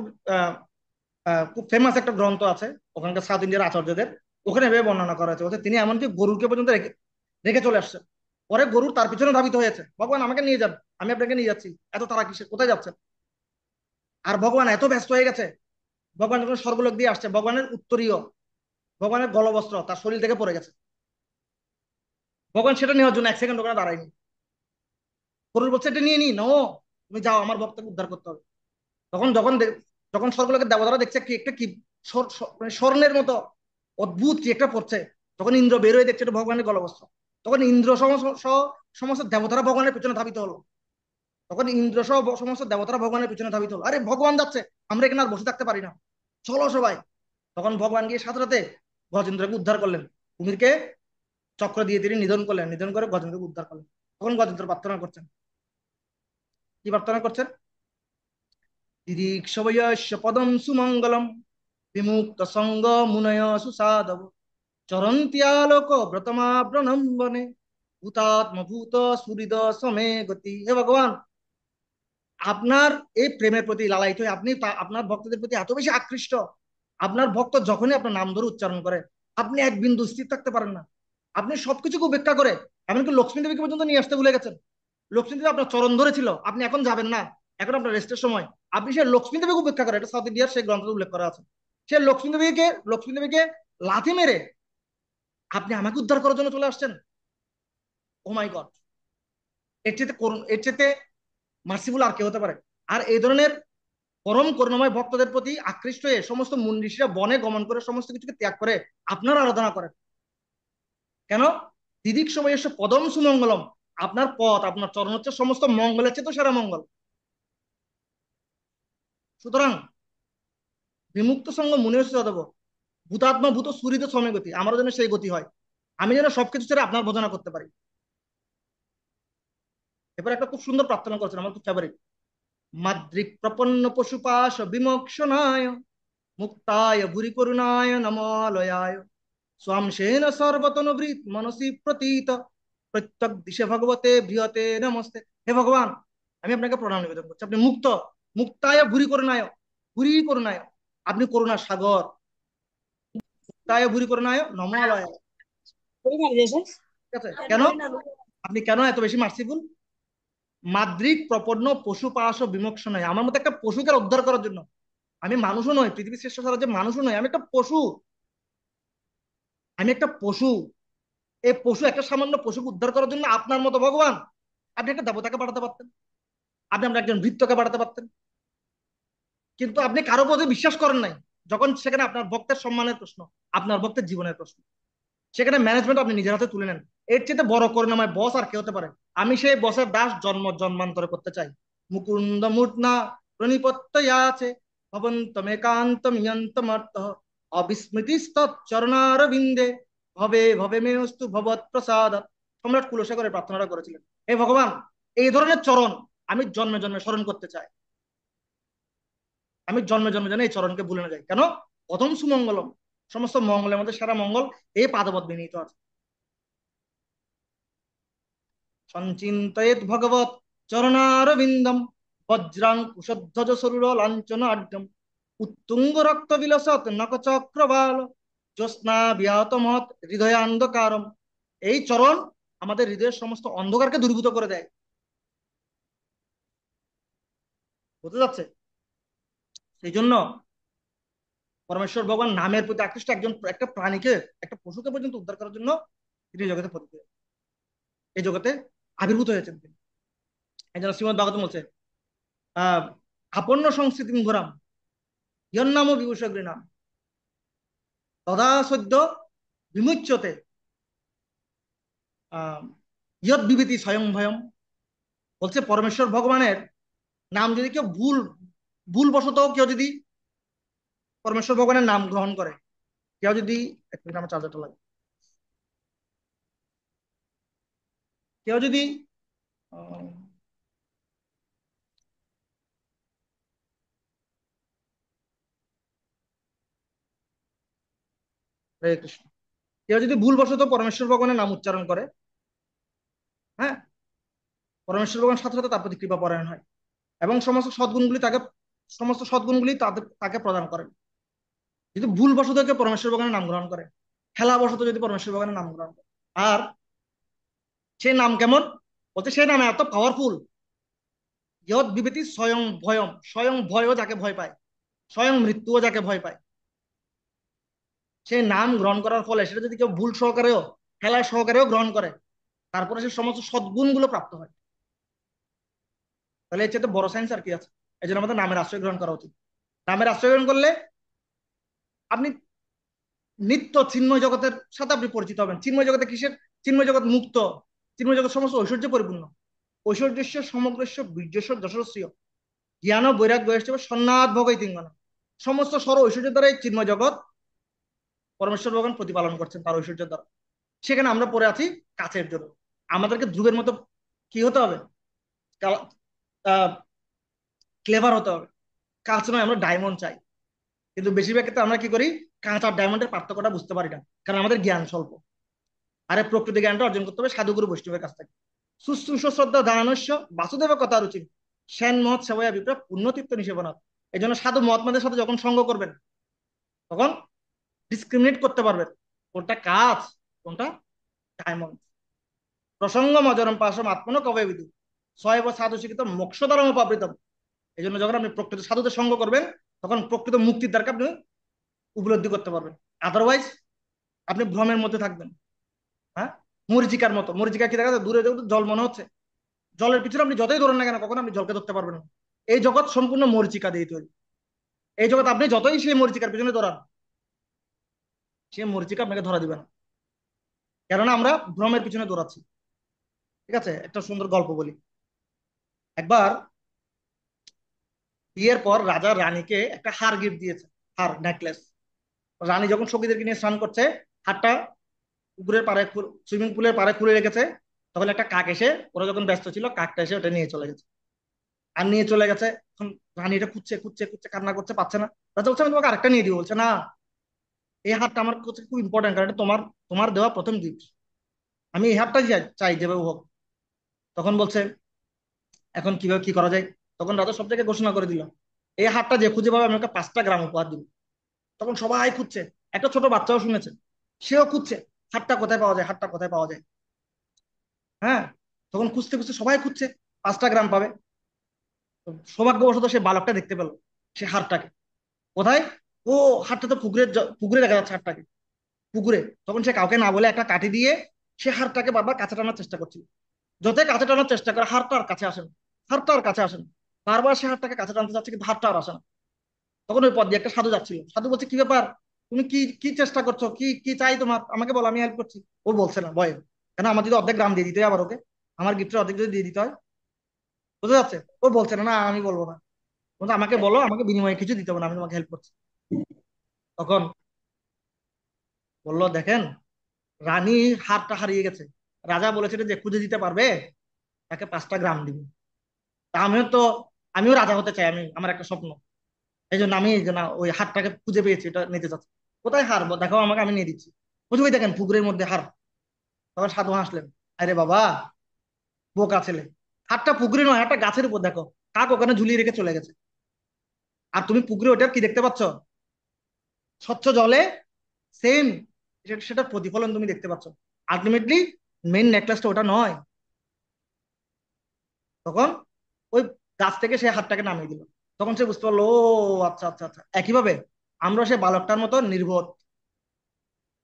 খুব ফেমাস একটা গ্রন্থ আছে ওখানকার সাউথ ইন্ডিয়ার আচার্যদের, ওখানে এভাবে বর্ণনা করা হয়েছে। বলছে তিনি এমনকি গরুকে পর্যন্ত রেখে রেখে চলে আসছেন, পরে গরুর তার পিছনে ধাবিত হয়েছে, ভগবান আমাকে নিয়ে যান, আমি আপনাকে নিয়ে যাচ্ছি, এত তারা কিসে, কোথায় যাচ্ছেন? আর ভগবান এত ব্যস্ত হয়ে গেছে, ভগবান যখন স্বর্গলোক দিয়ে আসছে, ভগবানের উত্তরীয়, ভগবানের গলবস্ত্র তার শরীর থেকে পড়ে গেছে, ভগবান সেটা নেওয়ার জন্য 1 সেকেন্ড ওখানে দাঁড়ায়নি। গরুর বলছে এটা নিয়ে নি, নো, তুমি যাও, আমার ভক্তকে উদ্ধার করতে হবে। তখন যখন যখন স্বর্গলোকের দেবতারা দেখছে কি একটা কি মানে স্বর্ণের মতো অদ্ভুত কি একটা পড়ছে, তখন ইন্দ্র বের হয়ে দেখছে এটা ভগবানের গলবস্ত্র। তখন ইন্দ্র সহ সমস্ত দেবতারা ভগবানের পিছনে ধাবিত হলো, তখন ইন্দ্র সহ সমস্ত দেবতারা ভগবানের পিছনে ধাবিত হলো, আরে ভগবান যাচ্ছে, আমরা এখানে আর বসে থাকতে পারি না, চলো সবাই। তখন ভগবান গিয়ে সাথে সাথে গজেন্দ্রকে উদ্ধার করলেন, কুমিরকে চক্র দিয়ে তিনি নিধন করলেন, নিধন করে গজেন্দ্রকে উদ্ধার করলেন। তখন গজেন্দ্র প্রার্থনা করছেন, কি প্রার্থনা করছেন, দিদিক্ষবয়স্য পদম সুমঙ্গলম বিমুক্ত সঙ্গ মুনয় সুসাধব চরন্ত্যালোক ব্রতমাব্রনম্বনে ভূতাত্মভূত সুহৃদ সমে গতি। হে ভগবান, আপনার এই প্রেমের প্রতি লালায়িত হয়ে আপনি আপনার ভক্তদের প্রতি এত বেশি আকৃষ্ট, আপনার ভক্ত যখনই আপনার নাম ধরে উচ্চারণ করে আপনি এক বিন্দু স্থির থাকতে পারেন না, আপনি সবকিছুকে উপেক্ষা করে এমনকি লক্ষ্মী দেবীকে পর্যন্ত নিয়ে আসতে ভুলে গেছেন। লক্ষ্মী দেবী আপনার চরণ ধরেছিল, আপনি এখন যাবেন না, এখন আপনার রেস্টের সময়, আপনি সেই লক্ষ্মী দেবীকে উপেক্ষা করে, এটা সাউথ ইন্ডিয়ার সেই গ্রন্থে উল্লেখ করা আছে, সে লক্ষ্মী দেবীকে লাথি মেরে আপনি আমাকে উদ্ধার করার জন্য চলে আসছেন। ও মাই গড, এর চেয়ে করুন, এর চেয়ে মার্সিফুল আর কে হতে পারে? আর এই ধরনের পরম করুণাময় ভক্তদের প্রতি আকৃষ্ট হয়ে সমস্ত মুনি ঋষিরা বনে গমন করে সমস্ত কিছুকে ত্যাগ করে আপনার আরাধনা করেন কেন? দিদিক সময় এসে পদম সুমঙ্গলম, আপনার পথ আপনার চরণ হচ্ছে সমস্ত মঙ্গলের চেয়ে তো সেরা মঙ্গল। সুতরাং বিমুক্ত সঙ্গ মুনি দেব ভূতাত্মা ভূত সুরিত সময় গতি, আমারও যেন সেই গতি হয়, আমি যেন সবকিছু ছেড়ে আপনার ভজনা করতে পারি। এবার একটা খুব সুন্দর প্রার্থনা করছেন, আমার খুব ফেভারিট, মাদ্রিক প্রপন্ন পশুপাশ বিমোক্ষণায় মুক্তায় ভুরি করুণায় নমালয়ায় স্বাংশেন সর্বতনুবৃত মনসি প্রতীত প্রত্যক দিশে ভগবতে বৃহতে নমস্তে। হে ভগবান, আমি আপনাকে প্রণাম নিবেদন করছি। আপনি মুক্ত, মুক্তায় ভুরি করুণায়, ভুরি করুণায়, আপনি করুণা সাগর। মুক্তায় ভুরি করুণায় নমালয়ায়। ঠিক আছে? কেন আপনি কেন এত বেশি মার্সিফুল? মাদ্রিক প্রপন্ন পশুপাশ বিমোক্ষ নয়, আমার মতো একটা পশুকে উদ্ধার করার জন্য। আমি মানুষও নয়, পৃথিবীর শ্রেষ্ঠ সারা মানুষও নয়, আমি একটা পশু। আমি একটা পশু। এই পশু, একটা সামান্য পশুকে উদ্ধার করার জন্য আপনার মতো ভগবান, আপনি একটা দেবতাকে পাঠাতে পারতেন, আপনি আমরা একজন ভৃত্যকে পাঠাতে পারতেন, কিন্তু আপনি কারো প্রতি বিশ্বাস করেন নাই। যখন সেখানে আপনার ভক্তের সম্মানের প্রশ্ন, আপনার ভক্তের জীবনের প্রশ্ন, সেখানে ম্যানেজমেন্ট আপনি নিজের হাতে তুলে নেন। এর চেয়ে বড় করুণাময় বস আর কে হতে পারে? আমি সেই বসের দাস জন্ম জন্মান্তরে করতে চাই। মুকুন্দ মূর্তনা প্রণিপত্য আছে ভবন্তমেকান্তম ইয়ন্তমর্থ অবিস্মৃতিস্তরণারবিন্দে ভবে ভবে মেয়স্তু ভবৎ প্রসাদ। সম্রাট কুলশেখর এই প্রার্থনাটা করেছিলেন, হে ভগবান, এই ধরনের চরণ আমি জন্মে জন্মে স্মরণ করতে চাই। আমি জন্মে জন্মে যেন এই চরণকে ভুলে না যাই। কেন? প্রথম সুমঙ্গলম, সমস্ত মঙ্গলের মধ্যে সেরা মঙ্গল এই পাদপদ্মে নিহিত আছে। সঞ্চিন্তয়েত ভগবত চরণারবিন্দম বজ্রাং কুশধ্বজ সরুর লাঞ্ছন আড্ডম উত্তুঙ্গ রক্ত বিলসৎ নকচক্রবাল জ্যোৎস্না বিয়াত মহৎ হৃদয়ান্ধকারম। এই চরণ আমাদের হৃদয়ের সমস্ত অন্ধকারকে দূরীভূত করে দেয়। বুঝতে যাচ্ছে? সেই জন্য পরমেশ্বর ভগবান নামের প্রতি আকৃষ্ট একটা প্রাণীকে, একটা পশুকে পর্যন্ত উদ্ধার করার জন্য তিনি জগতে পতিত, এই জগতে আবির্ভূত হয়েছেন তিনি। এই জন্য শ্রীমদ ভাগবত বলছে আহ আপন্ন সংস্কৃতি ঘোরাম ইয়ন্নাম বিভূষগ্রীণাম তদা সদ্য বিমুচ্যতে ইয়ৎ বিভীতি স্বয়ং ভয়ম। বলছে পরমেশ্বর ভগবানের নাম যদি কেউ ভুলবশত কেউ যদি পরমেশ্বর ভগবানের নাম গ্রহণ করে, কেউ যদি, এক মিনিট আমার চার্জারটা লাগে, কেউ যদি আহ, হরে কৃষ্ণ, কেউ যদি ভুলবশত পরমেশ্বর ভগবানের নাম উচ্চারণ করে, হ্যাঁ, পরমেশ্বর ভগবান সাথে সাথে তার প্রতি কৃপা পরায়ণ হয় এবং সমস্ত সদ্গুণগুলি তাকে প্রদান করেন। যদি ভুলবশত কেউ পরমেশ্বর ভগবানের নাম গ্রহণ করে, খেলাবশত যদি পরমেশ্বর ভগবানের নাম গ্রহণ করে, আর সেই নাম কেমন? বলছে সেই নাম এত পাওয়ারফুল, ইয়ৎ বিভীতি স্বয়ং ভয়ম, স্বয়ং ভয়ও যাকে ভয় পায়, স্বয়ং মৃত্যুও যাকে ভয় পায়, সেই নাম গ্রহণ করার ফলে সেটা যদি কেউ ভুল সহকারেও, খেলা সহকারেও গ্রহণ করে, তারপরে সে সমস্ত সদ্গুণগুলো প্রাপ্ত হয়। তাহলে এর চেয়ে বড় সায়েন্স আর কি আছে? এই জন্য আমাদের নামের আশ্রয় গ্রহণ করা উচিত। নামের আশ্রয় গ্রহণ করলে আপনি নিত্য চিন্ময় জগতের সাথে আপনি পরিচিত হবেন। চিন্ময় জগতে কিসের? চিন্ময় জগৎ মুক্ত, চিন্ময় জগৎ সমস্ত ঐশ্বর্য পরিপূর্ণ। ঐশ্বর্যস্য সমগ্রস্য বীর্যস্য যশস্বীয় জ্ঞান বৈরাগ্য সন্ন্যাদ ভগৈ তিঙ্গন। সমস্ত সর ঐশ্বর্য দ্বারা এই চিন্ময় জগৎ পরমেশ্বর ভগবান প্রতিপালন করছেন তার ঐশ্বর্য দ্বারা। সেখানে আমরা পড়ে আছি কাচের জন্য। আমাদেরকে ধ্রুবের মতো কি হতে হবে? ক্লেভার হতে হবে। কাঁচ নয়, আমরা ডায়মন্ড চাই। কিন্তু বেশিরভাগ ক্ষেত্রে আমরা কি করি? কাঁচ আর ডায়মন্ডের পার্থক্যটা বুঝতে পারি না, কারণ আমাদের জ্ঞান স্বল্প। আরে প্রকৃতি জ্ঞানটা অর্জন করতে হবে সাধুগুরু বৈষ্ণবের কাছ থেকে। শুশ্রূষ শ্রদ্ধা দানস্য বাসুদেব কথা রুচি সেন মহৎ সেবয়া বিপ্র পুণ্যতীর্থ নিষেবনাথ। এই জন্য সাধু মহাত্মাদের সাথে যখন সঙ্গ করবেন, তখন ডিসক্রিমিনেট করতে পারবেন কোনটা কাঁচ, কোনটা ডায়মন্ড। প্রসঙ্গ মজরম পাশম আত্মন কবে বিদু সয়ব সাধু শিক্ষিত মোক্ষদ্বারম পাবৃতম। এই জন্য যখন আপনি প্রকৃত সাধুদের সঙ্গ করবেন, তখন প্রকৃত মুক্তির দ্বারকে আপনি উপলব্ধি করতে পারবেন। আদারওয়াইজ আপনি ভ্রমের মধ্যে থাকবেন। হ্যাঁ, মরিচিকার মতো। মরিচিকা কি দেখা যায়? দূরে জল মনে হচ্ছে, জলের পিছনে আপনি যতই ধরেন না কেন, কখনো আপনি জলকে ধরতে পারবেন না। এই জগৎ সম্পূর্ণ মরিচিকা দিয়ে তৈরি। এই জগৎ আপনি যতই সেই মরিচিকার পিছনে দৌড়ান, সে মরিচিকা আপনাকে ধরা দিবে না, কেননা আমরা ভ্রমের পিছনে দৌড়াচ্ছি। ঠিক আছে, একটা সুন্দর গল্প বলি। একবার বিয়ের পর রাজা রানীকে একটা হার গিফট দিয়েছে, হার, নেকলেস। রানী যখন সখীদেরকে নিয়ে স্নান করছে, হারটা পুকুরের পাড়ে, সুইমিং পুলের পাড়ে খুলে রেখেছে। তখন একটা কাক এসে, ওরা যখন ব্যস্ত ছিল, কাকটা এসে ওটা নিয়ে চলে গেছে। আর নিয়ে চলে গেছে। এখন রানী এটা খুঁজছে খুঁজছে খুঁজছে, কান্না করছে, পাচ্ছে না। রাজা বলছে আমি তোমাকে আরেকটা নিয়ে দিব। বলছে না, এই হারটা আমার কাছে খুব ইম্পর্টেন্ট, কারণ এটা তোমার তোমার দেওয়া প্রথম গিফট। আমি এই হারটা চাই চাই যেভাবে হোক। তখন বলছে এখন কিভাবে কি করা যায়। তখন রাজা সব থেকে ঘোষণা করে দিল, এই হারটা যে খুঁজে পাবে আমি ওকে 5টা গ্রাম উপহার দিব। তখন সবাই খুঁজছে, একটা ছোট বাচ্চাও শুনেছে, সেও খুঁজছে হারটা কোথায় পাওয়া যায়, হারটা কোথায় পাওয়া যায়। হ্যাঁ, তখন খুঁজতে খুঁজতে সবাই খুঁজছে 5টা গ্রাম পাবে। তো সৌভাগ্যবশত সে বালকটা দেখতে পেল সে হারটাকে কোথায়। ও, হারটা তো পুকুরে দেখা যাচ্ছে হারটাকে, পুকুরে। তখন সে কাউকে না বলে একটা কাঠি দিয়ে সে হারটাকে বারবার কাছে টানার চেষ্টা করছিল। যতই কাছে টানার চেষ্টা করে হারটা আর কাছে আসে না, হারটা আর কাছে আসে না। বারবার সে হারটাকে কাছে টানতে চাচ্ছে কিন্তু হারটা আর আসে না। তখন ওই পথ দিয়ে একটা সাধু যাচ্ছিল, সাধু বলছে কি ব্যাপার, তুমি কি কি চেষ্টা করছো, কি কি চাই তোমার, আমাকে বলো, আমি হেল্প করছি। ও বলছে না ভয়ে, কেন আমার যদি অর্ধেক গ্রাম দিয়ে দিতে হয় আবার ওকে, আমার গিফটের অর্ধেক যদি দিয়ে দিতে হয়। বুঝতে যাচ্ছে, ও বলছে না না আমি বলবো না, বলছে আমাকে বলো, আমাকে বিনিময়ে কিছু দিতে হবে না, আমি তোমাকে হেল্প করছি। তখন বললো দেখেন, রানী হারটা হারিয়ে গেছে, রাজা বলেছিল যে খুঁজে দিতে পারবে তাকে 5টা গ্রাম দিব। তা আমিও রাজা হতে চাই, আমি আমার একটা স্বপ্ন। এই জন্য আমি যে না ওই হারটাকে খুঁজে পেয়েছি, এটা নিতে চাচ্ছি। কোথায় হার, দেখাও আমাকে, আমি নিয়ে দিচ্ছি। বুঝে ওই দেখেন পুকুরের মধ্যে হার। তখন সাধু হাসলেন, আরে বাবা বোকা ছেলে, হারটা পুকুরে নয়, হারটা গাছের উপর দেখো, কাক ওখানে ঝুলিয়ে রেখে চলে গেছে। আর তুমি পুকুরে ওটা কি দেখতে পাচ্ছ, স্বচ্ছ জলে সেম, সেটার প্রতিফলন তুমি দেখতে পাচ্ছ। আলটিমেটলি মেন নেকলেসটা ওটা নয়। তখন ওই গাছ থেকে সে হাতটাকে নামিয়ে দিল। তখন সে বুঝতে পারলো, ও আচ্ছা আচ্ছা আচ্ছা, একইভাবে আমরা সে বালকটার মতো নির্বোধ।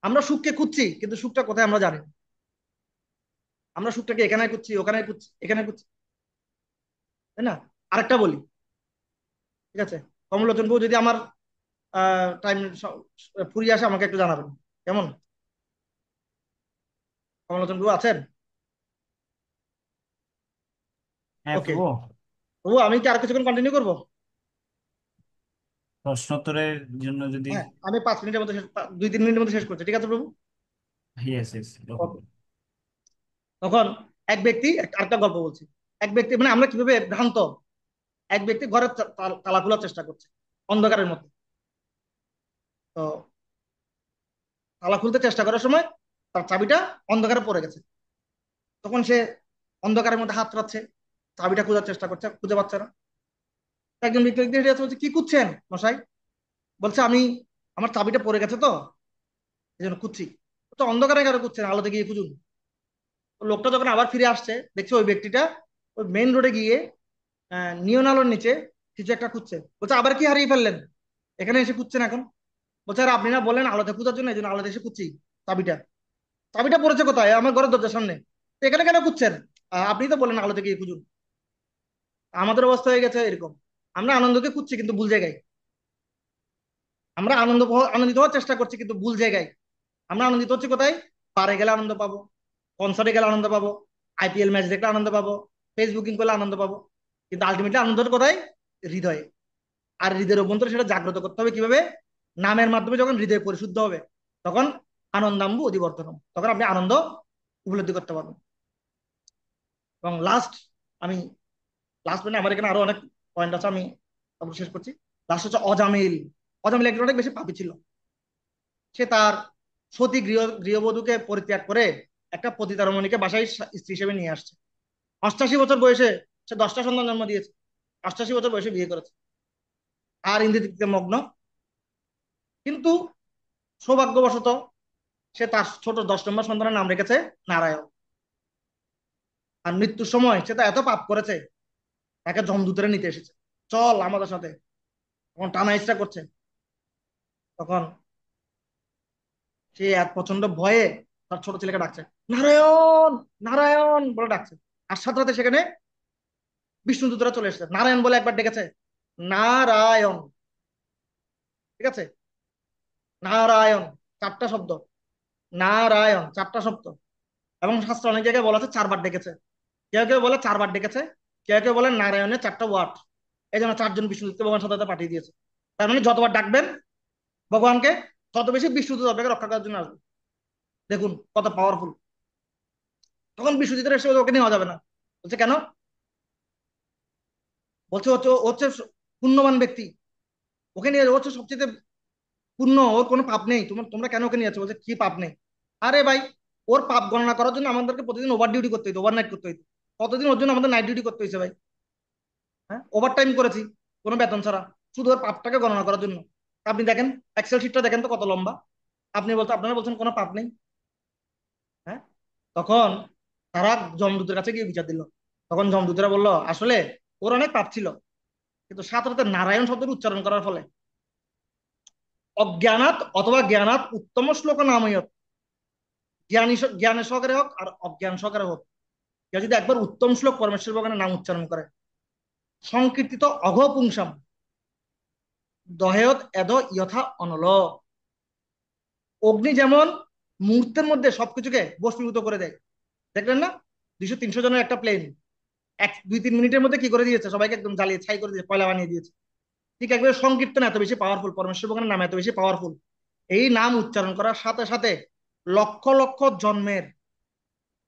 আমরা সুখকে খুঁজছি কিন্তু সুখটা কোথায় আমরা জানি না। আমরা সুখটাকে এখানে খুঁজছি, ওখানে খুঁজছি, এখানে খুঁজছি, তাই না? আরেকটা বলি, ঠিক আছে? কমলোচন বউ যদি আমার টাইম ফুরিয়ে আসে আমাকে একটু জানাবেন, কেমন? কমলোচন বউ আছেন? হ্যাঁ ওকে, প্রভু। তবু আমি কি আর কিছুক্ষণ কন্টিনিউ করবো? প্রশ্নোত্তরের জন্য যদি। হ্যাঁ, আমি 5 মিনিটের মধ্যে শেষ, 2-3 মিনিটের মধ্যে শেষ করছি, ঠিক আছে প্রভু? Yes yes. ওকে। তখন এক ব্যক্তি আরেকটা গল্প বলছি। এক ব্যক্তি, মানে আমরা কিভাবে ভ্রান্ত, এক ব্যক্তি ঘরের তালা খোলার চেষ্টা করছে অন্ধকারের মধ্যে। তো তালা খুলতে চেষ্টা করার সময় তার চাবিটা অন্ধকারে পড়ে গেছে। তখন সে অন্ধকারের মধ্যে হাত রাখছে, চাবিটা খোঁজার চেষ্টা করছে, খুঁজে পাচ্ছে না। একজন ব্যক্তি হেঁটে যাচ্ছে, বলছে কি খুঁজছেন মশাই? বলছে আমি, আমার চাবিটা পড়ে গেছে তো এই জন্য খুঁজছি। তো অন্ধকারে কেন খুঁজছেন, আলোতে গিয়ে খুঁজুন। তো লোকটা যখন আবার ফিরে আসছে দেখছে ওই ব্যক্তিটা ওই মেইন রোডে গিয়ে নিয়ন আলোর নিচে কিছু একটা খুঁজছে। বলছে আবার কি হারিয়ে ফেললেন, এখানে এসে খুঁজছেন এখন? বলছে আর আপনি না বললেন আলোতে খোঁজার জন্য, এই জন্য আলোতে এসে খুঁজছি। চাবিটা চাবিটা পড়েছে কোথায়, আমার ঘরের দরজার সামনে। তো এখানে কেন খুঁজছেন? আপনি তো বললেন আলোতে গিয়ে খুঁজুন। আমাদের অবস্থা হয়ে গেছে এরকম, আমরা আনন্দকে খুঁজছি কিন্তু ভুল জায়গায়। আমরা আনন্দিত হওয়ার চেষ্টা করছি কিন্তু ভুল জায়গায়। আমরা আনন্দিত হচ্ছি কোথায়? পারে গেলে আনন্দ পাবো, কনসার্টে গেলে আনন্দ পাবো, আইপিএল ম্যাচ দেখলে আনন্দ পাবো, ফেসবুকিং করলে আনন্দ পাবো। কিন্তু আলটিমেটলি আনন্দটা কোথায়? হৃদয়ে। আর হৃদয়ের অভ্যন্তরে সেটা জাগ্রত করতে হবে কিভাবে? নামের মাধ্যমে যখন হৃদয় পরিশুদ্ধ হবে তখন আনন্দাম্বু অধিবর্ধনম, তখন আপনি আনন্দ উপলব্ধি করতে পারবেন। এবং আমি লাস্ট মানে আমার এখানে আরো অনেক পয়েন্ট আছে, আমি তারপর শেষ করছি। লাস্ট হচ্ছে অজামিল। অজামিল একজন অনেক বেশি পাপী ছিল। সে তার সতী গৃহবধূকে পরিত্যাগ করে একটা পতিতা রমণীকে বাসায় স্ত্রী হিসেবে নিয়ে আসছে। 88 বছর বয়সে সে 10টা সন্তান জন্ম দিয়েছে, 88 বছর বয়সে বিয়ে করেছে, আর ইন্দ্রিয়তৃপ্তিতে মগ্ন। কিন্তু সৌভাগ্যবশত সে তার ছোট 10 নম্বর সন্তানের নাম রেখেছে নারায়ণ। আর মৃত্যুর সময় সে তা এত পাপ করেছে, তাকে যমদূতেরা নিতে এসেছে, চল আমাদের সাথে। তখন টানা ইচ্ছা করছে। তখন সে এক প্রচন্ড ভয়ে তার ছোট ছেলেকে ডাকছে, নারায়ণ নারায়ণ বলে ডাকছে। আর সাথে সাথে সেখানে বিষ্ণুদূতরা চলে এসেছে। নারায়ণ বলে একবার ডেকেছে, নারায়ণ, ঠিক আছে? নারায়ণ, 4টা শব্দ, নারায়ণ 4টা শব্দ। এবং শাস্ত্র অনেক জায়গায় বলা আছে 4বার ডেকেছে, কেউ কেউ বলে 4বার ডেকেছে, কেউ কেউ বলে নারায়ণের 4টা ওয়ার্ড। এই জন্য 4জন বিষ্ণুদূতকে ভগবান সাথে সাথে পাঠিয়ে দিয়েছে। তার মানে যতবার ডাকবেন ভগবানকে তত বেশি বিষ্ণুদূত আপনাকে রক্ষা করার জন্য আসবে। দেখুন কত পাওয়ারফুল। তখন বিষ্ণুদূতের এসে ওকে নেওয়া যাবে না। বলছে কেন? বলছে হচ্ছে ও হচ্ছে পুণ্যবান ব্যক্তি, ওকে নিয়ে ও হচ্ছে সবচেয়ে পুণ্য, ওর কোনো পাপ নেই, তোমরা কেন ওকে নিয়ে যাচ্ছ? বলছে কি পাপ নেই? আরে ভাই, ওর পাপ গণনা করার জন্য আমাদেরকে প্রতিদিন ওভার ডিউটি করতে হইতো, ওভার নাইট করতে হইতো। কতদিন ওর জন্য আমাদের নাইট ডিউটি করতে হয়েছে ভাই? হ্যাঁ, ওভার টাইম করেছি কোনো বেতন ছাড়া, শুধু ওর পাপটাকে গণনা করার জন্য। আপনি দেখেন এক্সেল শিটটা দেখেন তো কত লম্বা। আপনারা বলছেন কোনো পাপ নেই। হ্যাঁ, তখন তারা যমদূতের কাছে গিয়ে বিচার দিল। তখন যমদূতেরা বলল আসলে ওর অনেক পাপ ছিল, কিন্তু সাথে সাথে নারায়ণ শব্দের উচ্চারণ করার ফলে অজ্ঞানাত অথবা জ্ঞানাত উত্তম শ্লোক নাময়ত, জ্ঞানের সহকারে হোক আর অজ্ঞান সহকারে হোক, কেউ যদি একবার উত্তম শ্লোক পরমেশ্বর ভগবানের নাম উচ্চারণ করে, সংকীর্তিত অঘ পুংসাম দহেয়ত এদ যথা অনল। অগ্নি যেমন মুহূর্তের মধ্যে সবকিছুকে বস্তুভূত করে দেয়, দেখলেন না? 200-300 জনের একটা প্লেন 1-2-3 মিনিটের মধ্যে কি করে দিয়েছে, সবাইকে একদম জ্বালিয়ে ছাই করে দিয়েছে, কয়লা বানিয়ে দিয়েছে। ঠিক একবারে সংকীর্তন এত বেশি পাওয়ারফুল, পরমেশ্বর ভগবানের নাম এত বেশি পাওয়ারফুল, এই নাম উচ্চারণ করার সাথে সাথে লক্ষ লক্ষ জন্মের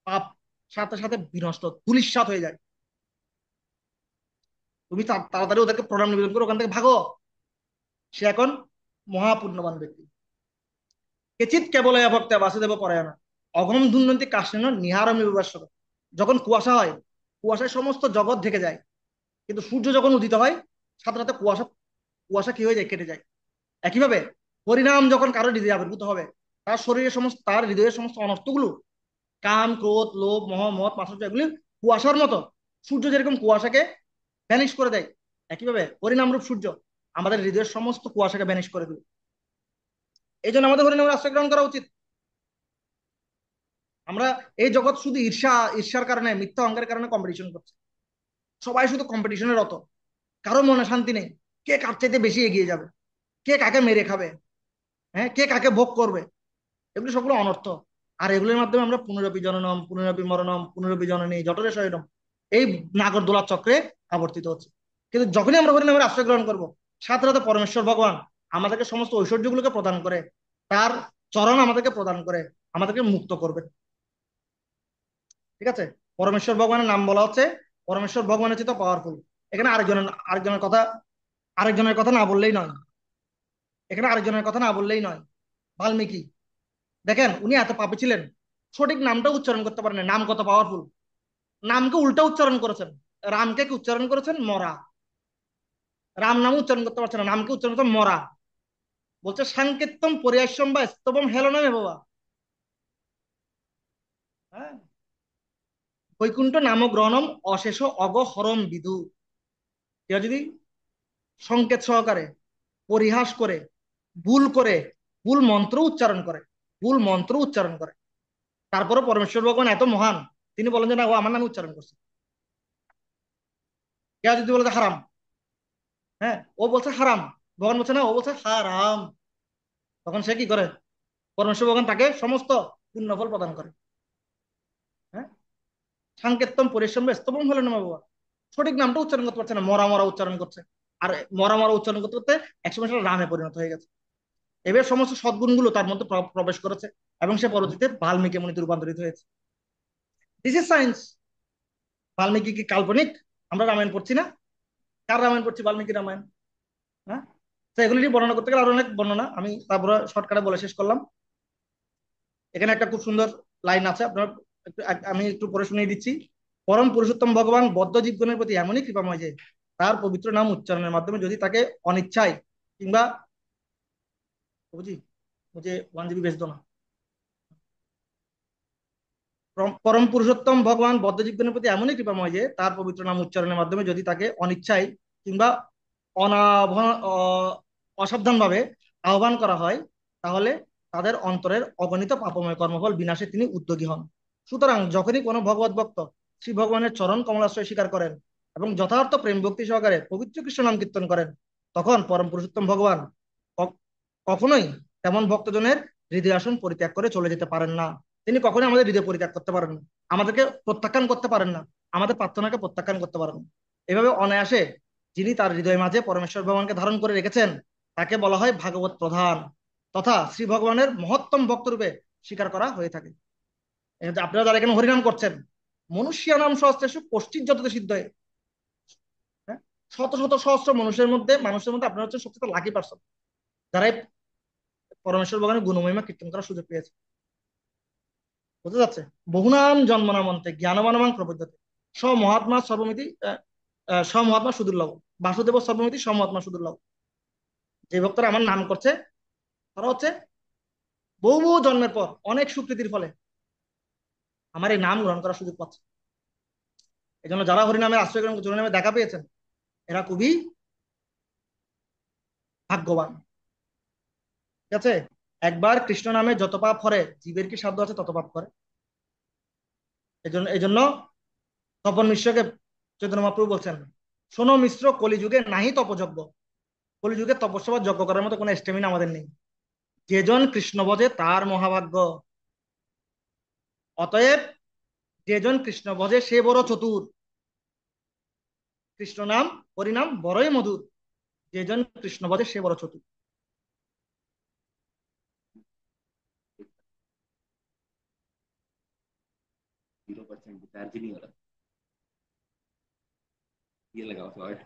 পাপ সাথে সাথে বিনষ্ট ধূলিসাৎ হয়ে যায়। তুমি তাড়াতাড়ি ওদেরকে প্রণাম নিবেদন করে ওখান থেকে ভাগো। সে এখন মহাপুণ্যবান ব্যক্তি। কেচিত কেবল ভক্ত বাসুদেব পরায়ণ অঘম ধুন্নন্তি কাশ্মীর নিহারমি বিভাস্বর। যখন কুয়াশা হয়, কুয়াশায় সমস্ত জগৎ ঢেকে যায়, কিন্তু সূর্য যখন উদিত হয় সাথে সাথে কুয়াশা কুয়াশা কি হয়ে যায়, কেটে যায়। একইভাবে হরিনাম যখন কারো হৃদয়ে আবির্ভূত হবে, তার হৃদয়ের সমস্ত অনর্থগুলো, কাম ক্রোধ লোভ মোহ মদ মাৎসর্য, এগুলি কুয়াশার মতো, সূর্য যেরকম কুয়াশাকে ভ্যানিশ করে দেয়, একইভাবে হরিনাম রূপ সূর্য আমাদের হৃদয়ের সমস্ত কুয়াশাকে ভ্যানিশ করে দেবে। এই জন্য আমাদের হরিনামের আশ্রয় গ্রহণ করা উচিত। আমরা এই জগৎ শুধু ঈর্ষার কারণে, মিথ্যা অহংকারের কারণে কম্পিটিশন করছে। সবাই শুধু কম্পিটিশনের রত, কারো মনে শান্তি নেই, কে কার চাইতে বেশি এগিয়ে যাবে, কে কাকে মেরে খাবে, হ্যাঁ, কে কাকে ভোগ করবে। এগুলো সবগুলো অনর্থ। আর এগুলোর মাধ্যমে আমরা পুনরপি জননম পুনরপি মরণম পুনরপি জননী জঠরে শয়নম, এই নাগরদোলার চক্রে আবর্তিত হচ্ছে। কিন্তু যখনই আমরা হরিনামের আশ্রয় গ্রহণ করবো, সাথে সাথে পরমেশ্বর ভগবান আমাদেরকে সমস্ত ঐশ্বর্যগুলোকে প্রদান করে, তার চরণ আমাদেরকে প্রদান করে, আমাদেরকে মুক্ত করবে। ঠিক আছে, পরমেশ্বর ভগবানের নাম বলা হচ্ছে, পরমেশ্বর ভগবানের চেয়ে পাওয়ারফুল। এখানে আরেকজনের কথা না বললেই নয়, এখানে আরেকজনের কথা না বললেই নয়। বাল্মীকি দেখেন, উনি এত পাপী ছিলেন, সঠিক নামটা উচ্চারণ করতে পারেন না। নাম কত পাওয়ারফুল, নামকে উল্টা উচ্চারণ করেছেন। রামকে কি উচ্চারণ করেছেন? মরা। রাম নাম উচ্চারণ করতে পারছেন না, নামকে উচ্চারণ করতে মরা। বলছে সাংকেতম পরিয়াস্যম বা স্তবম হেলনমে বাবা। হ্যাঁ, বৈকুণ্ঠ নাম গ্রহণম অশেষ অগ হরম বিদু। কেউ যদি সংকেত সহকারে, পরিহাস করে, ভুল করে, ভুল মন্ত্র উচ্চারণ করে, ভুল মন্ত্র উচ্চারণ করে, তারপরে পরমেশ্বর ভগবান এত মহান, তিনি বলেন যে না, ও আমার নামে উচ্চারণ করছে। কেউ যদি বলে যে হারাম, হ্যাঁ, ও বলছে হারাম, ভগবান বলছে না, ও বলছে হারাম, তখন সে কি করে? পরমেশ্বর ভগবান তাকে সমস্ত পুণ্যফল প্রদান করে। হ্যাঁ, সাংকেতম পরিশ্রম স্তবম হলো না বাবা, সঠিক নামটা উচ্চারণ করতে পারছে না, মরা মরা উচ্চারণ করছে। আর মরা মরা উচ্চারণ করতে করতে একসময় সেটা রামে পরিণত হয়ে গেছে। এবার সমস্ত সদ্গুণগুলো তার মধ্যে প্রবেশ করেছে এবং সে পরবর্তীতে বাল্মীকি মুনিতে রূপান্তরিত হয়েছে। This is science. বাল্মীকি কি কাল্পনিক? আমরা রামায়ণ পড়ছি না? কার রামায়ণ পড়ছি? বাল্মীকি রামায়ণ। হ্যাঁ, তো এগুলি নিয়ে বর্ণনা করতে গেলে আরো অনেক বর্ণনা, আমি তারপরে শর্টকাটে বলে শেষ করলাম। এখানে একটা খুব সুন্দর লাইন আছে, আপনার আমি একটু পড়ে শুনিয়ে দিচ্ছি। পরম পুরুষোত্তম ভগবান বদ্ধ জীবগণের প্রতি এমনই কৃপাময় যে তার পবিত্র নাম উচ্চারণের মাধ্যমে যদি তাকে অনিচ্ছায় কিংবা বুঝি মুझे 1 GB भेज दो ना। পরম পুরুষোত্তম ভগবান বদ্ধজীবগণের প্রতি এমনই কৃপাময় যে তার পবিত্র নাম উচ্চারণের মাধ্যমে যদি তাকে অনিচ্ছায় কিংবা অসাবধান ভাবে আহ্বান করা হয়, তাহলে তাদের অন্তরের অগণিত পাপময় কর্মফল বিনাশে তিনি উদ্যোগী হন। সুতরাং যখনই কোনো ভগবত ভক্ত শ্রী ভগবানের চরণ কমলাশ্রয় স্বীকার করেন এবং যথার্থ প্রেম ভক্তি সহকারে পবিত্র কৃষ্ণ নাম কীর্তন করেন, তখন পরম পুরুষোত্তম ভগবান কখনোই তেমন ভক্তজনের হৃদয় আসন পরিত্যাগ করে চলে যেতে পারেন না। তিনি কখনোই আমাদের হৃদয় পরিত্যাগ করতে পারেন না, আমাদেরকে প্রত্যাখ্যান করতে পারেন না, আমাদের প্রার্থনাকে প্রত্যাখ্যান করতে পারেন না। এভাবে অনায়াসে যিনি তার হৃদয় মাঝে পরমেশ্বর ভগবানকে ধারণ করে রেখেছেন, তাকে বলা হয় ভাগবত প্রধান তথা শ্রী ভগবানের মহত্তম ভক্ত রূপে স্বীকার করা হয়ে থাকে। আপনারা যারা এখানে হরিনাম করছেন, মনুষ্য নাম সহস্রেষু কষ্টির যত সিদ্ধ, হ্যাঁ, শত শত সহস্র মানুষের মধ্যে আপনার হচ্ছে সবচেয়ে লাকি পার্সন, যারাই পরমেশ্বর ভগবানের গুণমহিমা কীর্তন করার সুযোগ পেয়েছে। বুঝতে যাচ্ছে? বহুনাম জন্মনামন্তে জ্ঞানবানমাং প্রপদ্যতে মহাত্মা সর্বমিতি মহাত্মা সুদুর্লভ, বাসুদেব সর্বমিতি মহাত্মা সুদুর্লভ। যে ভক্তরা আমার নাম করছে তারা হচ্ছে বহু বহু জন্মের পর অনেক সুকৃতির ফলে আমার এই নাম গ্রহণ করার সুযোগ পাচ্ছে। এই জন্য যারা হরিনামে আশ্রয় গ্রহণ করছে, হরিনামে দেখা পেয়েছেন, এরা খুবই ভাগ্যবান। ঠিক আছে? একবার কৃষ্ণ নামে যত পাপ করে, জীবের কি সাধ্য আছে তত পাপ করে। এই জন্য তপন মিশ্রকে চৈতন্য মহাপ্রভু বলছেন, শোনো মিশ্র, কলিযুগে নাহি তপযজ্ঞ। কলিযুগে তপস্যা বা যজ্ঞ করার মতো কোনো স্টেমিনা আমাদের নেই। যেজন কৃষ্ণ ভজে তার মহাভাগ্য। অতএব যেজন কৃষ্ণ ভজে সে বড় চতুর। কৃষ্ণ নাম হরিনাম বড়ই মধুর। যেজন কৃষ্ণ ভজে সে বড় চতুর। 0% दार्जिलिंग वाला ये लगा हुआ है।